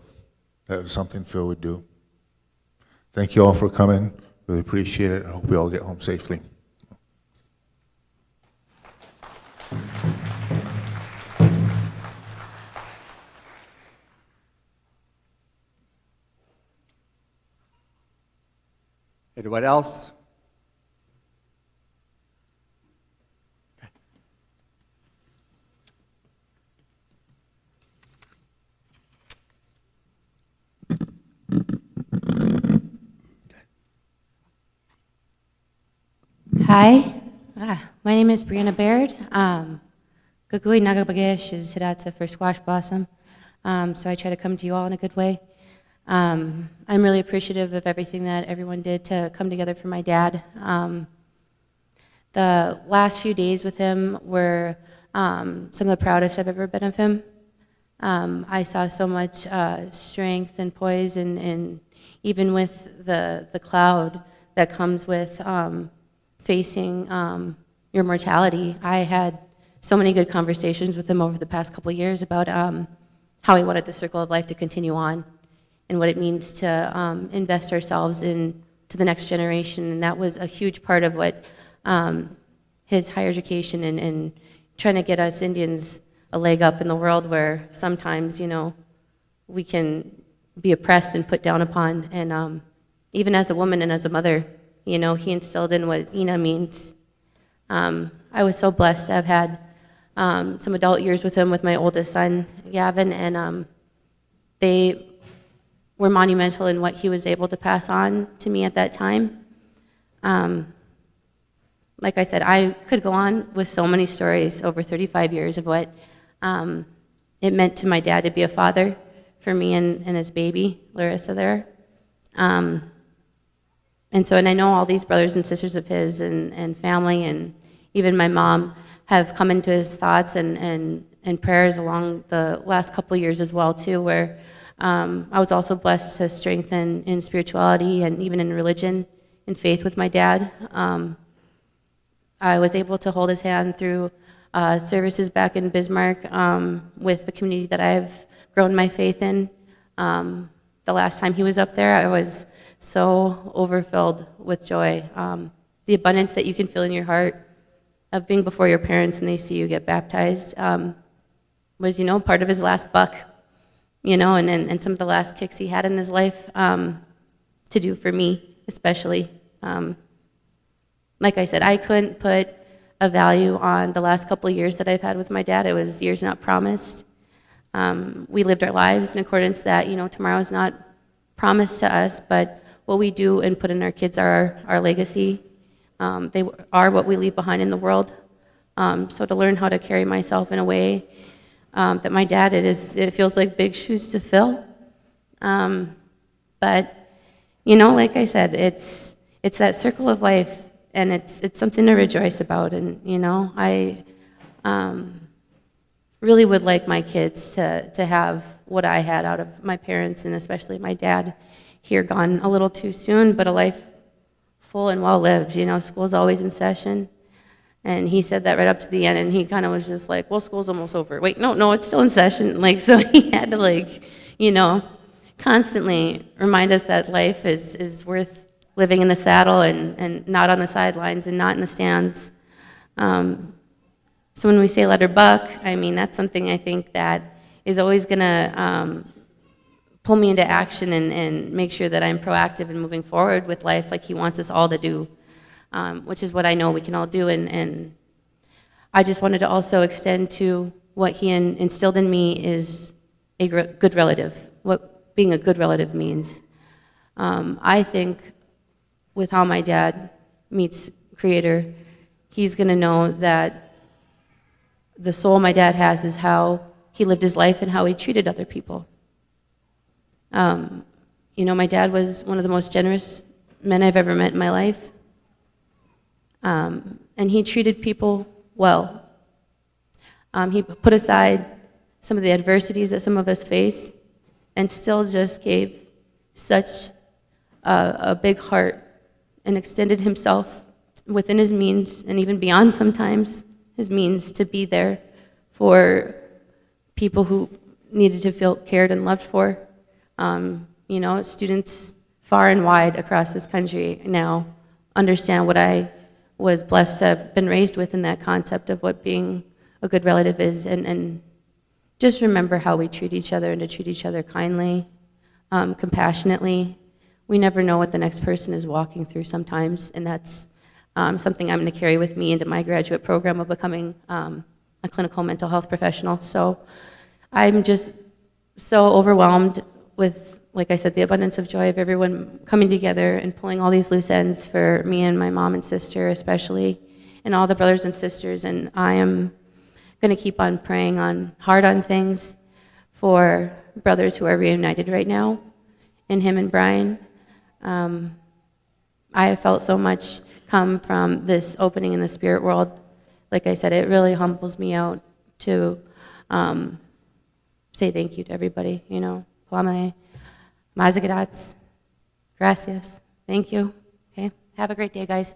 That was something Phil would do. Thank you all for coming. Really appreciate it. I hope we all get home safely. Anyone else? Hi, my name is Brianna Baird. Gagui Nagabagesh is Hidatsa for Squash Blossom, so I try to come to you all in a good way. I'm really appreciative of everything that everyone did to come together for my dad. The last few days with him were some of the proudest I've ever been of him. I saw so much strength and poise, and even with the cloud that comes with facing your mortality. I had so many good conversations with him over the past couple of years about how he wanted the circle of life to continue on and what it means to invest ourselves into the next generation. And that was a huge part of what his higher education and trying to get us Indians a leg up in the world where sometimes, you know, we can be oppressed and put down upon. And even as a woman and as a mother, you know, he instilled in what Ina means. I was so blessed to have had some adult years with him with my oldest son, Gavin, and they were monumental in what he was able to pass on to me at that time. Like I said, I could go on with so many stories over 35 years of what it meant to my dad to be a father for me and his baby, Larissa, there. And I know all these brothers and sisters of his and family and even my mom have come into his thoughts and prayers along the last couple of years as well too, where I was also blessed to strengthen in spirituality and even in religion and faith with my dad. I was able to hold his hand through services back in Bismark with the community that I've grown my faith in. The last time he was up there, I was so overfilled with joy. The abundance that you can feel in your heart of being before your parents and they see you get baptized was, you know, part of his last buck, you know, and some of the last kicks he had in his life to do for me, especially. Like I said, I couldn't put a value on the last couple of years that I've had with my dad. It was years not promised. We lived our lives in accordance that, you know, tomorrow's not promised to us, but what we do and put in our kids are our legacy. They are what we leave behind in the world. So to learn how to carry myself in a way that my dad did, it feels like big shoes to fill. But, you know, like I said, it's that circle of life, and it's something to rejoice about. And, you know, I really would like my kids to have what I had out of my parents, and especially my dad, here gone a little too soon, but a life full and well lived. You know, school's always in session. And he said that right up to the end, and he kind of was just like, well, school's almost over. Wait, no, it's still in session. Like, so he had to, like, you know, constantly remind us that life is worth living in the saddle and not on the sidelines and not in the stands. So when we say let her buck, I mean, that's something I think that is always going to pull me into action and make sure that I'm proactive in moving forward with life like he wants us all to do, which is what I know we can all do. And I just wanted to also extend to what he instilled in me is a good relative, what being a good relative means. I think with how my dad meets Creator, he's going to know that the soul my dad has is how he lived his life and how he treated other people. You know, my dad was one of the most generous men I've ever met in my life. And he treated people well. He put aside some of the adversities that some of us face, and still just gave such a big heart and extended himself within his means and even beyond sometimes his means to be there for people who needed to feel cared and loved for. You know, students far and wide across this country now understand what I was blessed to have been raised with in that concept of what being a good relative is, and just remember how we treat each other and to treat each other kindly, compassionately. We never know what the next person is walking through sometimes, and that's something I'm going to carry with me into my graduate program of becoming a clinical mental health professional. So I'm just so overwhelmed with, like I said, the abundance of joy of everyone coming together and pulling all these loose ends for me and my mom and sister especially, and all the brothers and sisters. And I am going to keep on praying hard on things for brothers who are reunited right now, and him and Brian. I have felt so much come from this opening in the spirit world. Like I said, it really humbles me out to say thank you to everybody, you know. Plame, Mazagrats, gracias, thank you. Okay, have a great day, guys.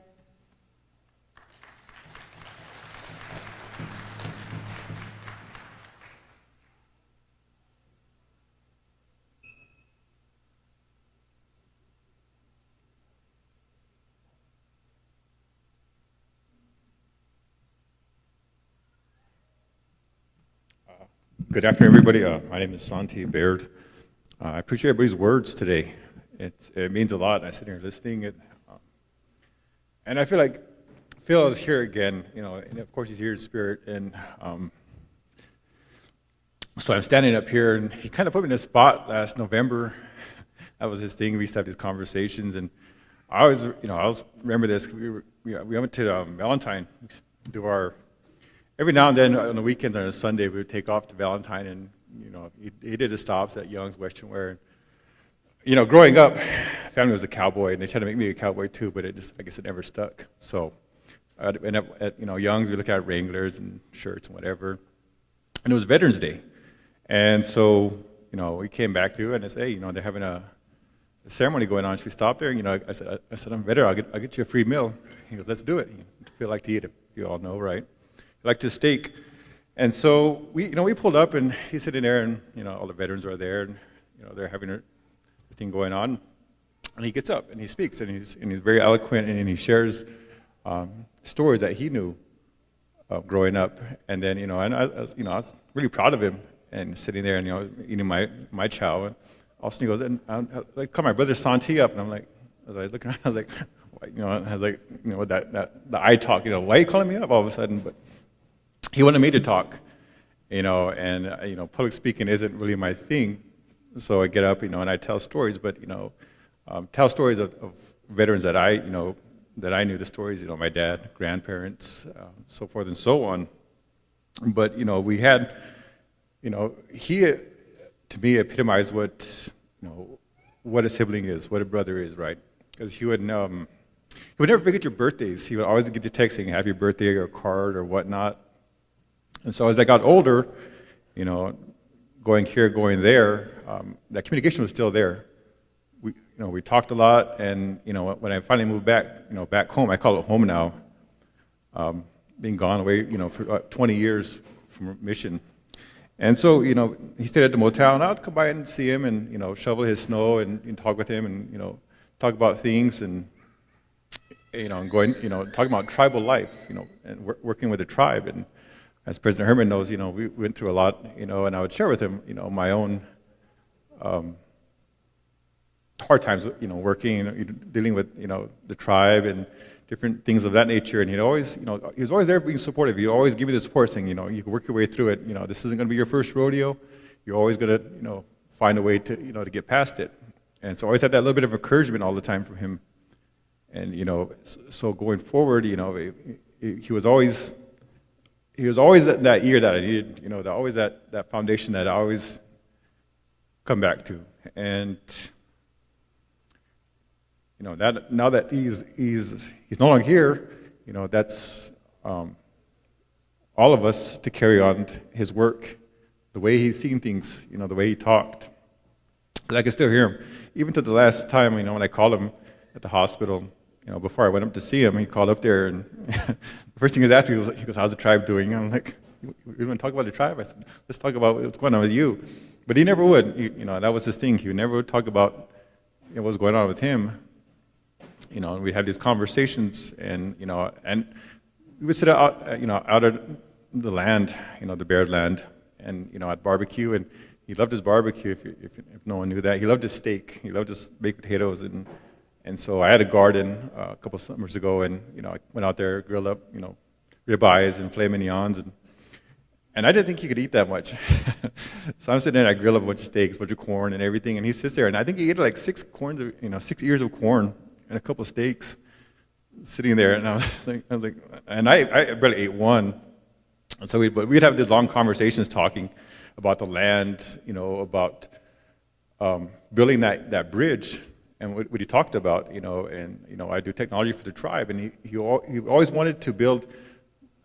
Good afternoon, everybody. My name is Santi Baird. I appreciate everybody's words today. It means a lot. I sit here listening, and I feel like Phil is here again. You know, and of course he's here in spirit. And so I'm standing up here, and he kind of put me in a spot last November. That was his thing. We used to have these conversations, and I always remember this. We went to Valentine. We used to do our every now and then on the weekends on a Sunday, we would take off to Valentine, and you know, he did his stops at Young's, Western Wear. And, you know, growing up, family was a cowboy, and they tried to make me a cowboy too, but I guess it never stuck. So I'd end up at Young's, we look at Wranglers and shirts and whatever, and it was Veterans Day, and so we came back to it, and I said, hey, they're having a ceremony going on. Should we stop there? I said I'm a veteran. I'll get you a free meal. He goes, let's do it. I feel like to eat, if you all know, right? Like to steak. And so we pulled up, and he's sitting there, and all the veterans are there, and they're having their thing going on. And he gets up and he speaks, and he's very eloquent, and he shares stories that he knew growing up. And then I was really proud of him, and sitting there and eating my chow. And all of a sudden he goes, and I call my brother Santi up, and I'm like, as I was looking around, I was like, I was like, the eye talk, why are you calling me up all of a sudden? But he wanted me to talk, and public speaking isn't really my thing. So I get up, and I tell stories, but tell stories of veterans that I knew, the stories, my dad, grandparents, so forth and so on. But we had, he to me epitomized what a sibling is, what a brother is, right? Because he would never forget your birthdays. He would always get you text saying happy birthday or a card or whatnot. And so as I got older, going here, going there, that communication was still there. We talked a lot, and when I finally moved back, back home, I call it home now, being gone away, for 20 years from mission. And so, he stayed at the motel, and I'd come by and see him, and shovel his snow, and talk with him, and talk about things, and going, talking about tribal life, and working with the tribe. And as President Herman knows, we went through a lot, and I would share with him, my own hard times, working, dealing with, the tribe and different things of that nature. And he was always there being supportive. He'd always give me the support, saying, you can work your way through it. This isn't going to be your first rodeo. You're always going to, find a way to, to get past it. And so I always had that little bit of encouragement all the time from him. And, so going forward, he was always that ear that I needed, always that foundation that I always come back to. And that now that he's no longer here, that's all of us to carry on his work the way he's seen things, the way he talked. 'Cause I can still hear him. Even to the last time, when I called him at the hospital, before I went up to see him, he called up there, and the first thing he was asking, he goes, how's the tribe doing? I'm like, you want to talk about the tribe? I said, let's talk about what's going on with you. But he never would. That was his thing. He never would talk about what was going on with him. And we had these conversations, and we would sit out, out at the land, the Baird land, and at barbecue, and he loved his barbecue. If no one knew that, he loved his steak. He loved his baked potatoes, and so I had a garden a couple summers ago, and I went out there, grilled up, ribeyes and filet mignons, and I didn't think he could eat that much. So I'm sitting there, I grill up a bunch of steaks, a bunch of corn and everything, and he sits there, and I think he ate like 6 ears of corn and a couple steaks sitting there, and I was like, and I barely ate one. And so but we'd have these long conversations talking about the land, about building that bridge, and what he talked about, and I do technology for the tribe, and he always wanted to build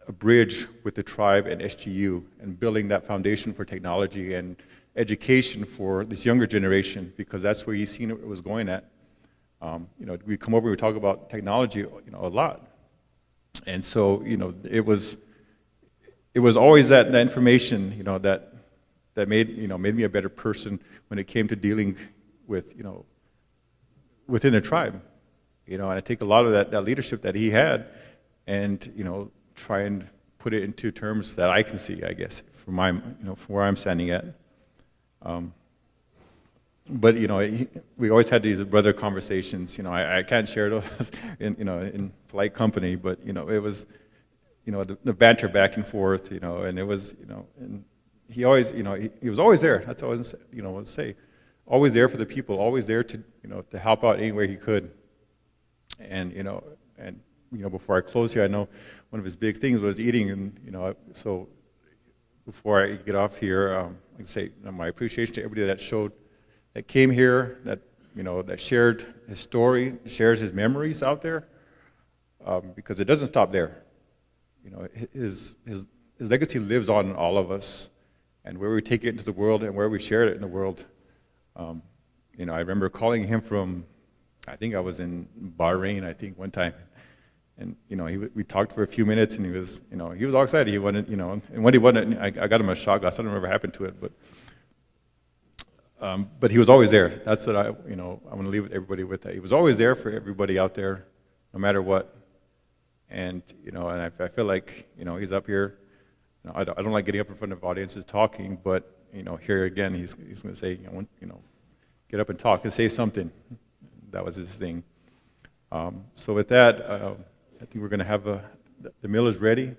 a bridge with the tribe and SGU, and building that foundation for technology and education for this younger generation, because that's where he's seen it was going at. We come over, we talk about technology, a lot, and so it was always that information, that made me a better person when it came to dealing with within a tribe, and I take a lot of that leadership that he had, and try and put it into terms that I can see, I guess, from from where I'm standing at. But we always had these brother conversations. I can't share those in polite company, but it was the banter back and forth, and it was and he always he was always there. That's all I would say, always there for the people, always there to to help out any way he could. And before I close here, I know one of his big things was eating, and so before I get off here, I can say my appreciation to everybody that came here, that that shared his story, shares his memories out there, because it doesn't stop there. His legacy lives on in all of us, and where we take it into the world and where we share it in the world. I remember calling him from, I think I was in Bahrain, I think one time, and we talked for a few minutes, and he was all excited. He wanted, and when he wanted, I got him a shot glass. I don't know what happened to it, but he was always there. That's what I want to leave everybody with that. He was always there for everybody out there, no matter what. And and I feel like he's up here. I don't like getting up in front of audiences talking, but here again, he's going to say, get up and talk and say something. That was his thing. So with that, I think we're going to have the meal is ready,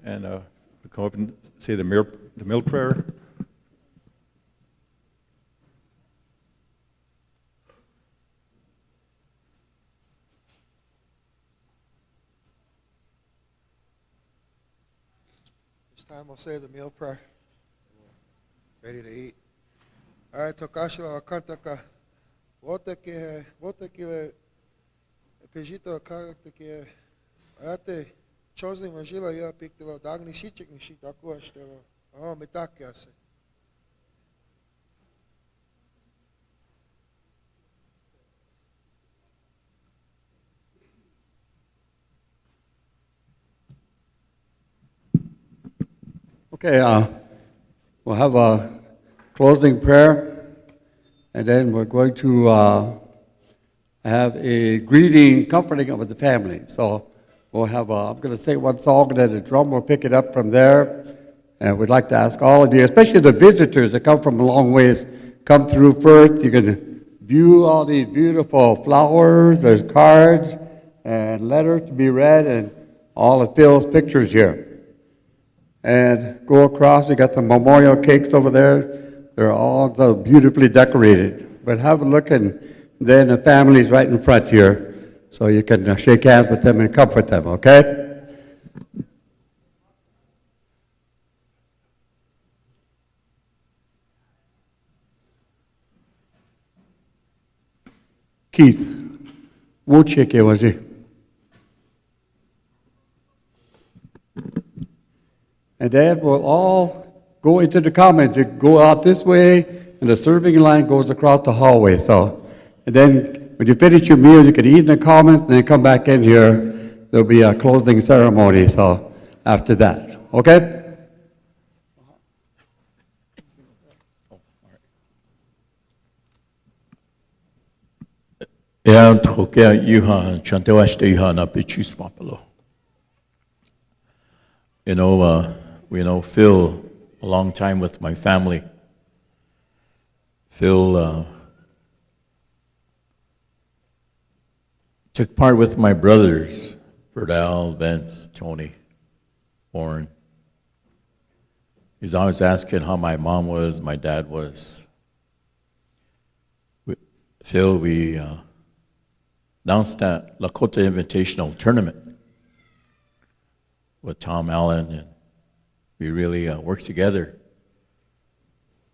and we'll come up and say the meal prayer. This time we'll say the meal prayer. Ready to eat. All right, Tokashila Akantaka. Votekile Pejito Karatike. Ate Chosli Majila Ya Piktilo Dagni Shichik Nishitaku Ashtelo. Oh, Mitakiase. Okay, we'll have a closing prayer, and then we're going to have a greeting, comforting of the family. So we'll have I'm going to say one song, and then the drum will pick it up from there. And we'd like to ask all of you, especially the visitors that come from a long ways, come through first. You can view all these beautiful flowers, there's cards and letters to be read, and all of Phil's pictures here. And go across, you got the memorial cakes over there. They're all so beautifully decorated. But have a look, and then the family's right in front here, so you can shake hands with them and comfort them, okay? Keith, Wuchike was he? And then we'll all go into the commons. You go out this way, and the serving line goes across the hallway. So, and then when you finish your meal, you can eat in the commons, and then come back in here. There'll be a closing ceremony. So, after that, okay? Yeah, trokea yuha chantewashte yuha na pichis papalo. We know Phil a long time with my family. Phil took part with my brothers, Verdal, Vince, Tony, Warren. He's always asking how my mom was, my dad was. Phil, we announced that Lakota Invitational Tournament with Tom Allen, and we really worked together.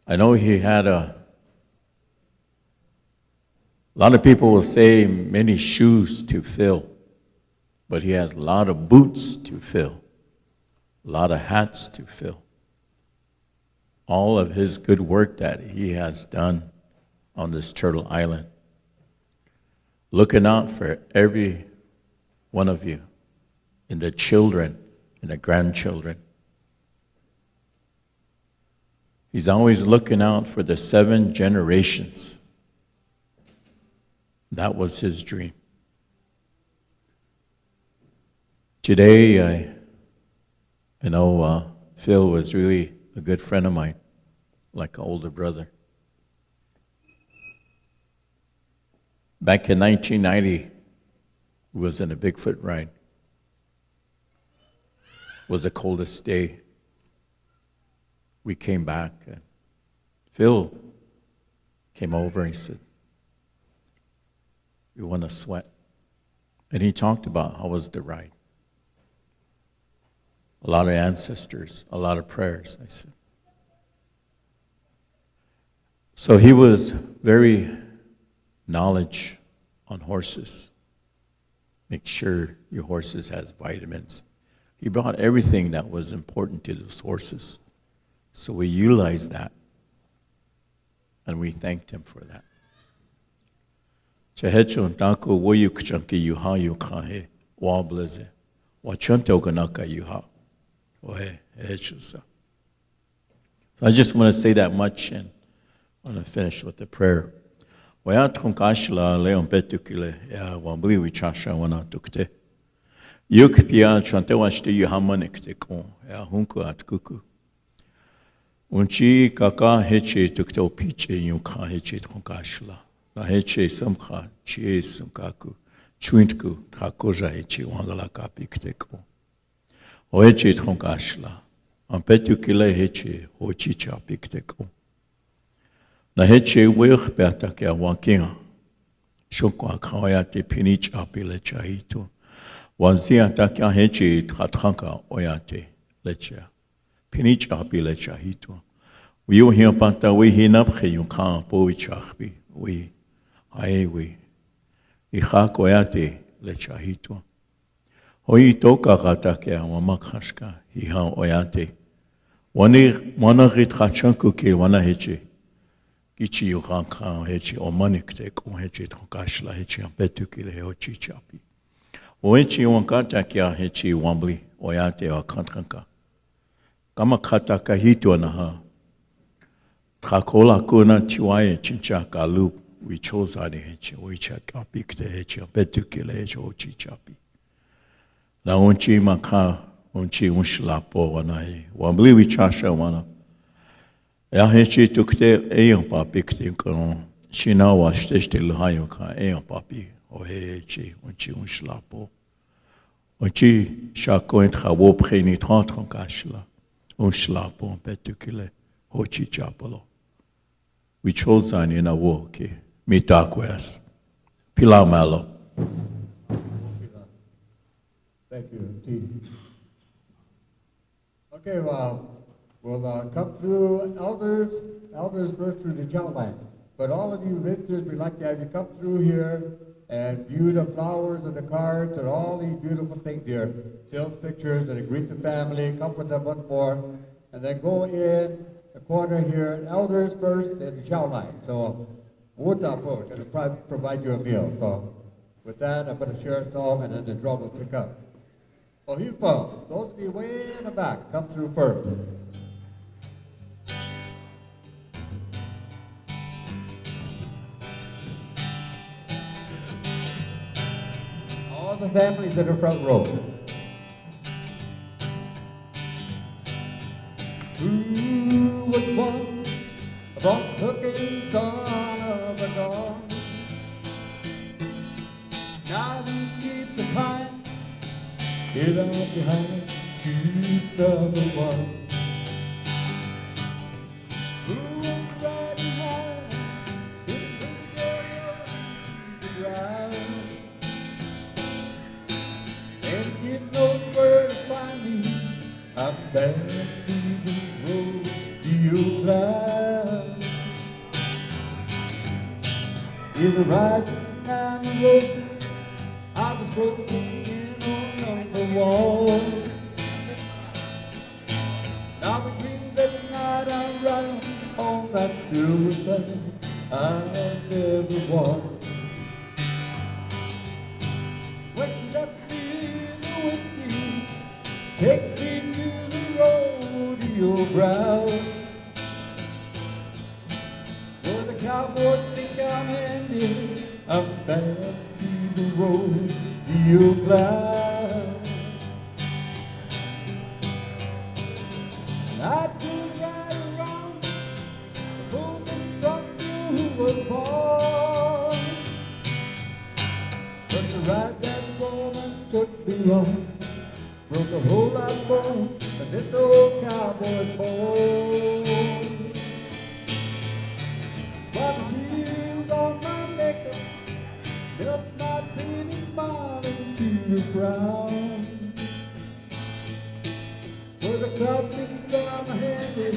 I know he had a lot of people will say many shoes to fill, but he has a lot of boots to fill, a lot of hats to fill. All of his good work that he has done on this Turtle Island, looking out for every one of you, and the children and the grandchildren. He's always looking out for the 7 generations. That was his dream. Today, I know Phil was really a good friend of mine, like an older brother. Back in 1990, we was in a Bigfoot ride. It was the coldest day. We came back, and Phil came over and he said, "We want to sweat." And he talked about how was the ride. A lot of ancestors, a lot of prayers, I said. So he was very knowledge on horses. Make sure your horses has vitamins. He brought everything that was important to those horses. So we utilized that, and we thanked him for that. Chehechon tako woyu kchanki yuha yukahe wableze wachante oganaka yuha ohe hechusa. So I just want to say that much, and I want to finish with the prayer. Waya tronkashla leon petukile ya wambli wichasha wana tukte. Yuk pia chante washte yuhamanikte kon ya hunku atkuku. Unchi kaka heche tukte piche yuka heche tronkashla. Na heche samkha chie samkaku chuintku trakoja heche wangala kapikte kon. O heche tronkashla. An petukile heche hochi chapikte kon. Na heche wech beatakia wakia. Shokwa kawaya te pinich apile chahito. Wazia takia heche tratranka oyate lechea. Pinich apile chahito. We you here panta we hinapche yunkan povichachbi. We hae we. Ichak oyate lechahito. Hoi toka ratakia wamakashka. Hiha oyate. Wana ritachanku ke wana heche. Kichi yuranka hechi omanikte kon hechi tronkashla hechi ampetukile hechi chapi. Oechi wankata kia hechi wambli oyate wa kantranka. Kama kata kahito anaha. Trakola kuna tiwaye chincha kalup. We chose ade hechi oicha kapikte hechi ampetukile hechi ochi chapi. Na unchi maka unchi unshlapo wanahe. Wambli wichasha wana. Ja hechi tukte Eyapaha pikte kon shina washteste lhayo ka Eyapaha pi o hechi unchi unslapo unchi shako ent khabo preni tron kashla unslapo petukile hochi chapolo. We chose an in a walk mitakwes pilamalo. Thank you, Chief. Okay, well, we'll come through elders first through the child line. But all of you visitors, we'd like to have you come through here and view the flowers and the cards and all these beautiful things here. Phil's pictures and greet the family, comfort them once more. and then go in the corner here, elders first and chow line. So, Wutapo going to provide you a meal. So, with that, I'm going to share a song, and then the drum will pick up. Ohipo, those of you way in the back, come through first. All the families in the front row. Who was once a bronze-looking son of a gun? Now who keeps the time? Get out behind, shoot number one. Who was riding high in the ground? And get nowhere to find me. I'm back to the road you climb. In the right down the road, I was broken in on number one. Now between that night I ride on that suicide I never won. When she left me in the whiskey, take me to the rodeo ground, where the cowboys think I'm handy. I'm back to the rodeo ground. I could ride around the moving truck who was born, but the ride that woman took me on broke a whole lot more than this old cowboy born. But the tears on my makeup left my baby smiling to the ground, where the crowd thinks I'm handy.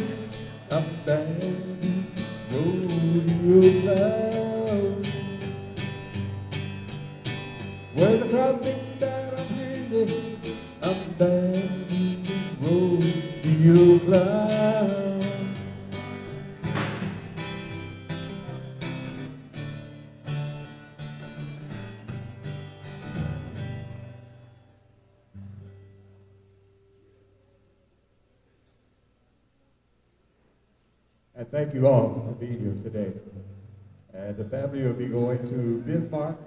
I'm back to rodeo clown, where the crowd thinks that I'm handy. I'm back to the rodeo clown. And thank you all for being here today. And the family will be going to Bismark.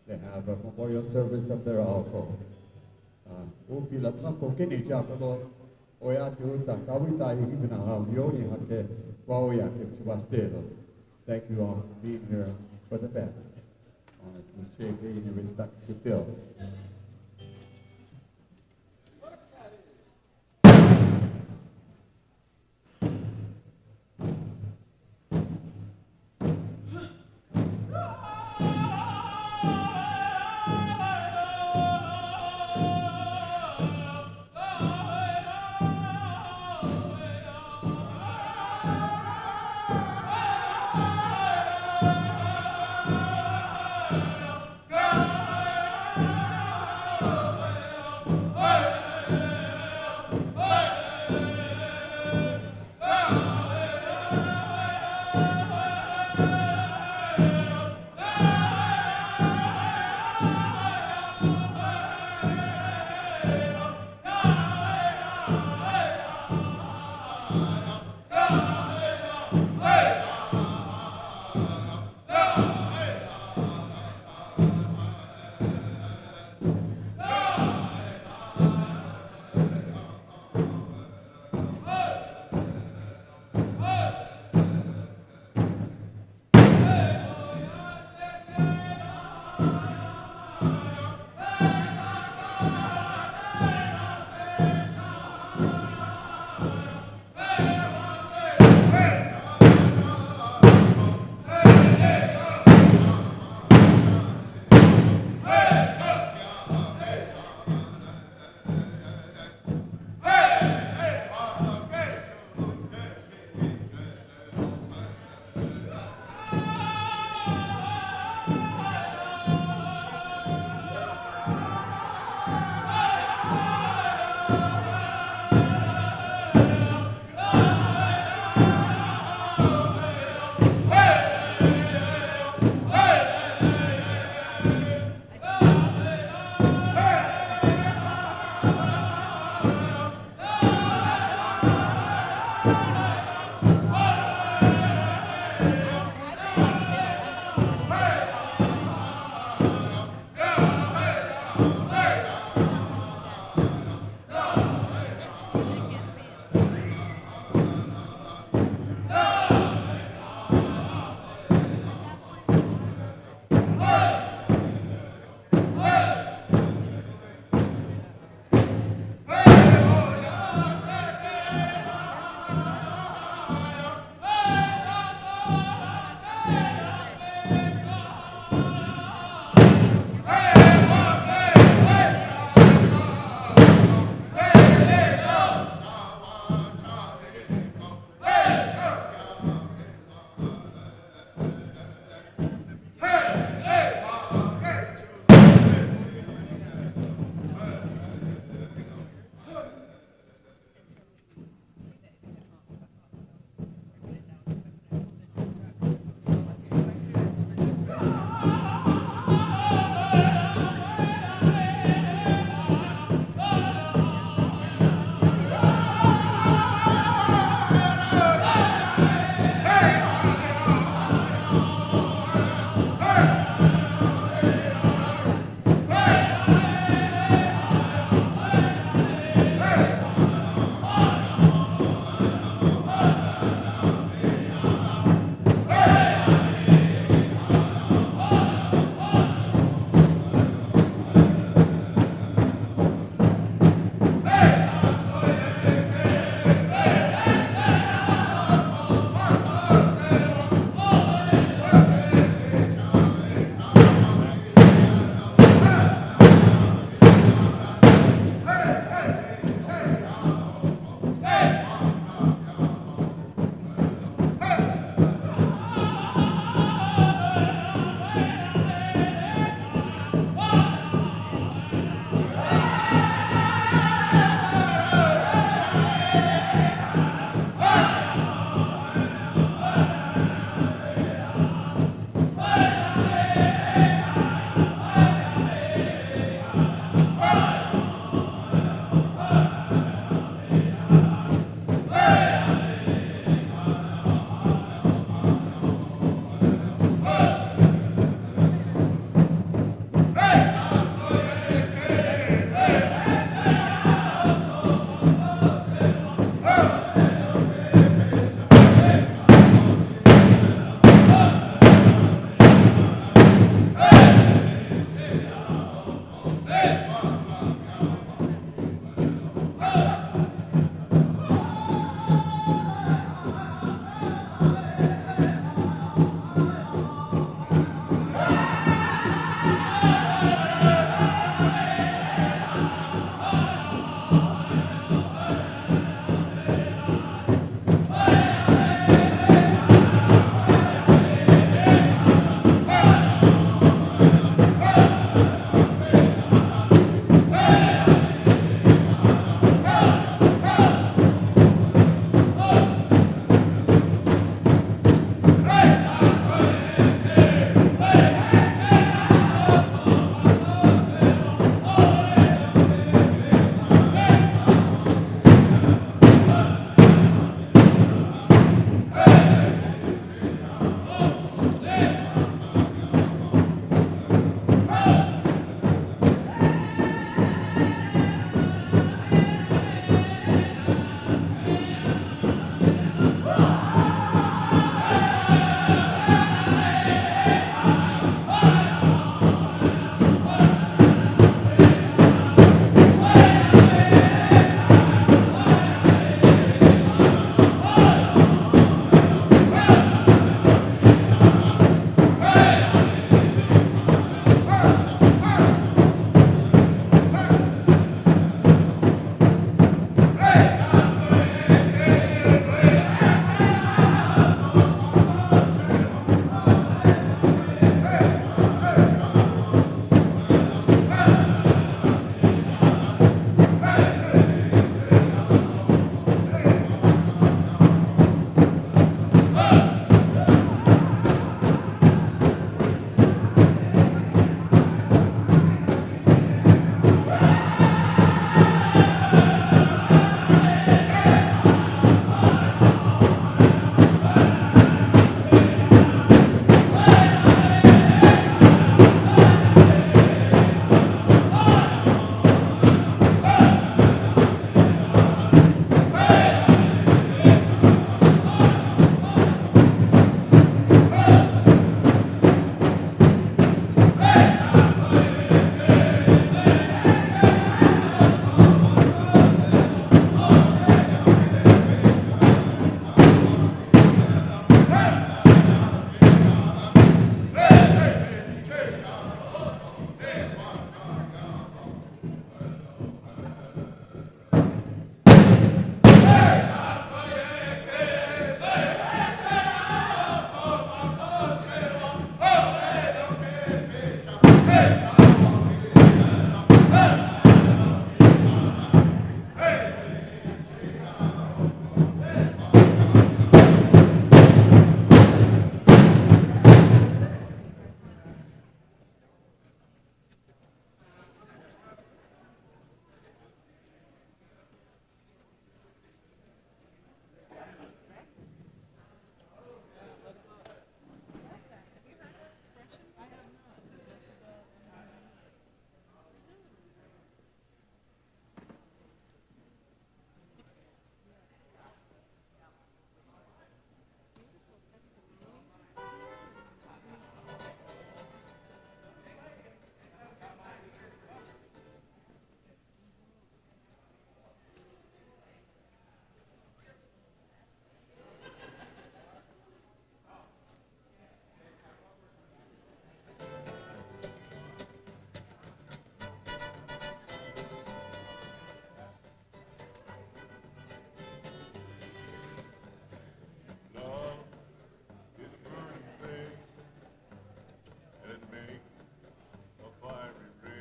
They have a memorial service up there also. Upila tako kini japalo oya tuta kawita hibina hawioni hake waoya kipchwastelo. Thank you all for being here for the family. Honored to share the respect to Phil.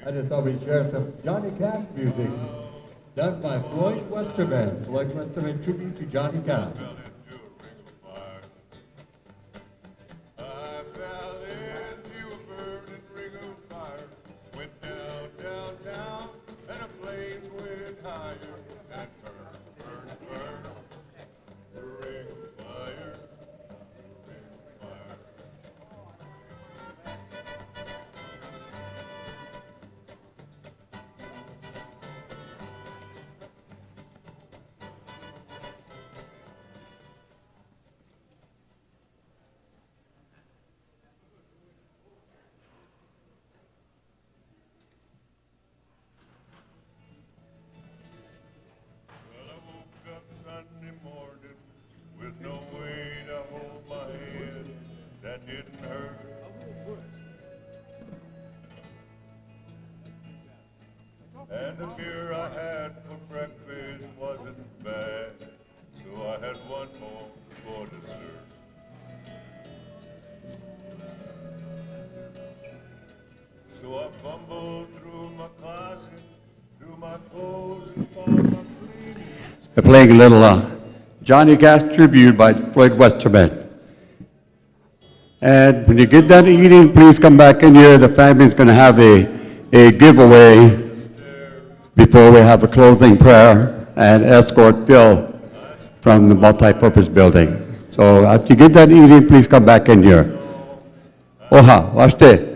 I just thought we'd share some Johnny Cash music done by Floyd Westerman. Floyd Westerman tribute to Johnny Cash. And the beer I had for breakfast wasn't bad, so I had one more for dessert. So I fumbled through my closet, through my clothes, and found my cleanest. They're playing a little Johnny Cash tribute by Floyd Westerman. And when you get done eating, please come back in here. The family's going to have a giveaway before we have a closing prayer and escort Phil from the multi-purpose building. So after you get done eating, please come back in here. Oha, washte.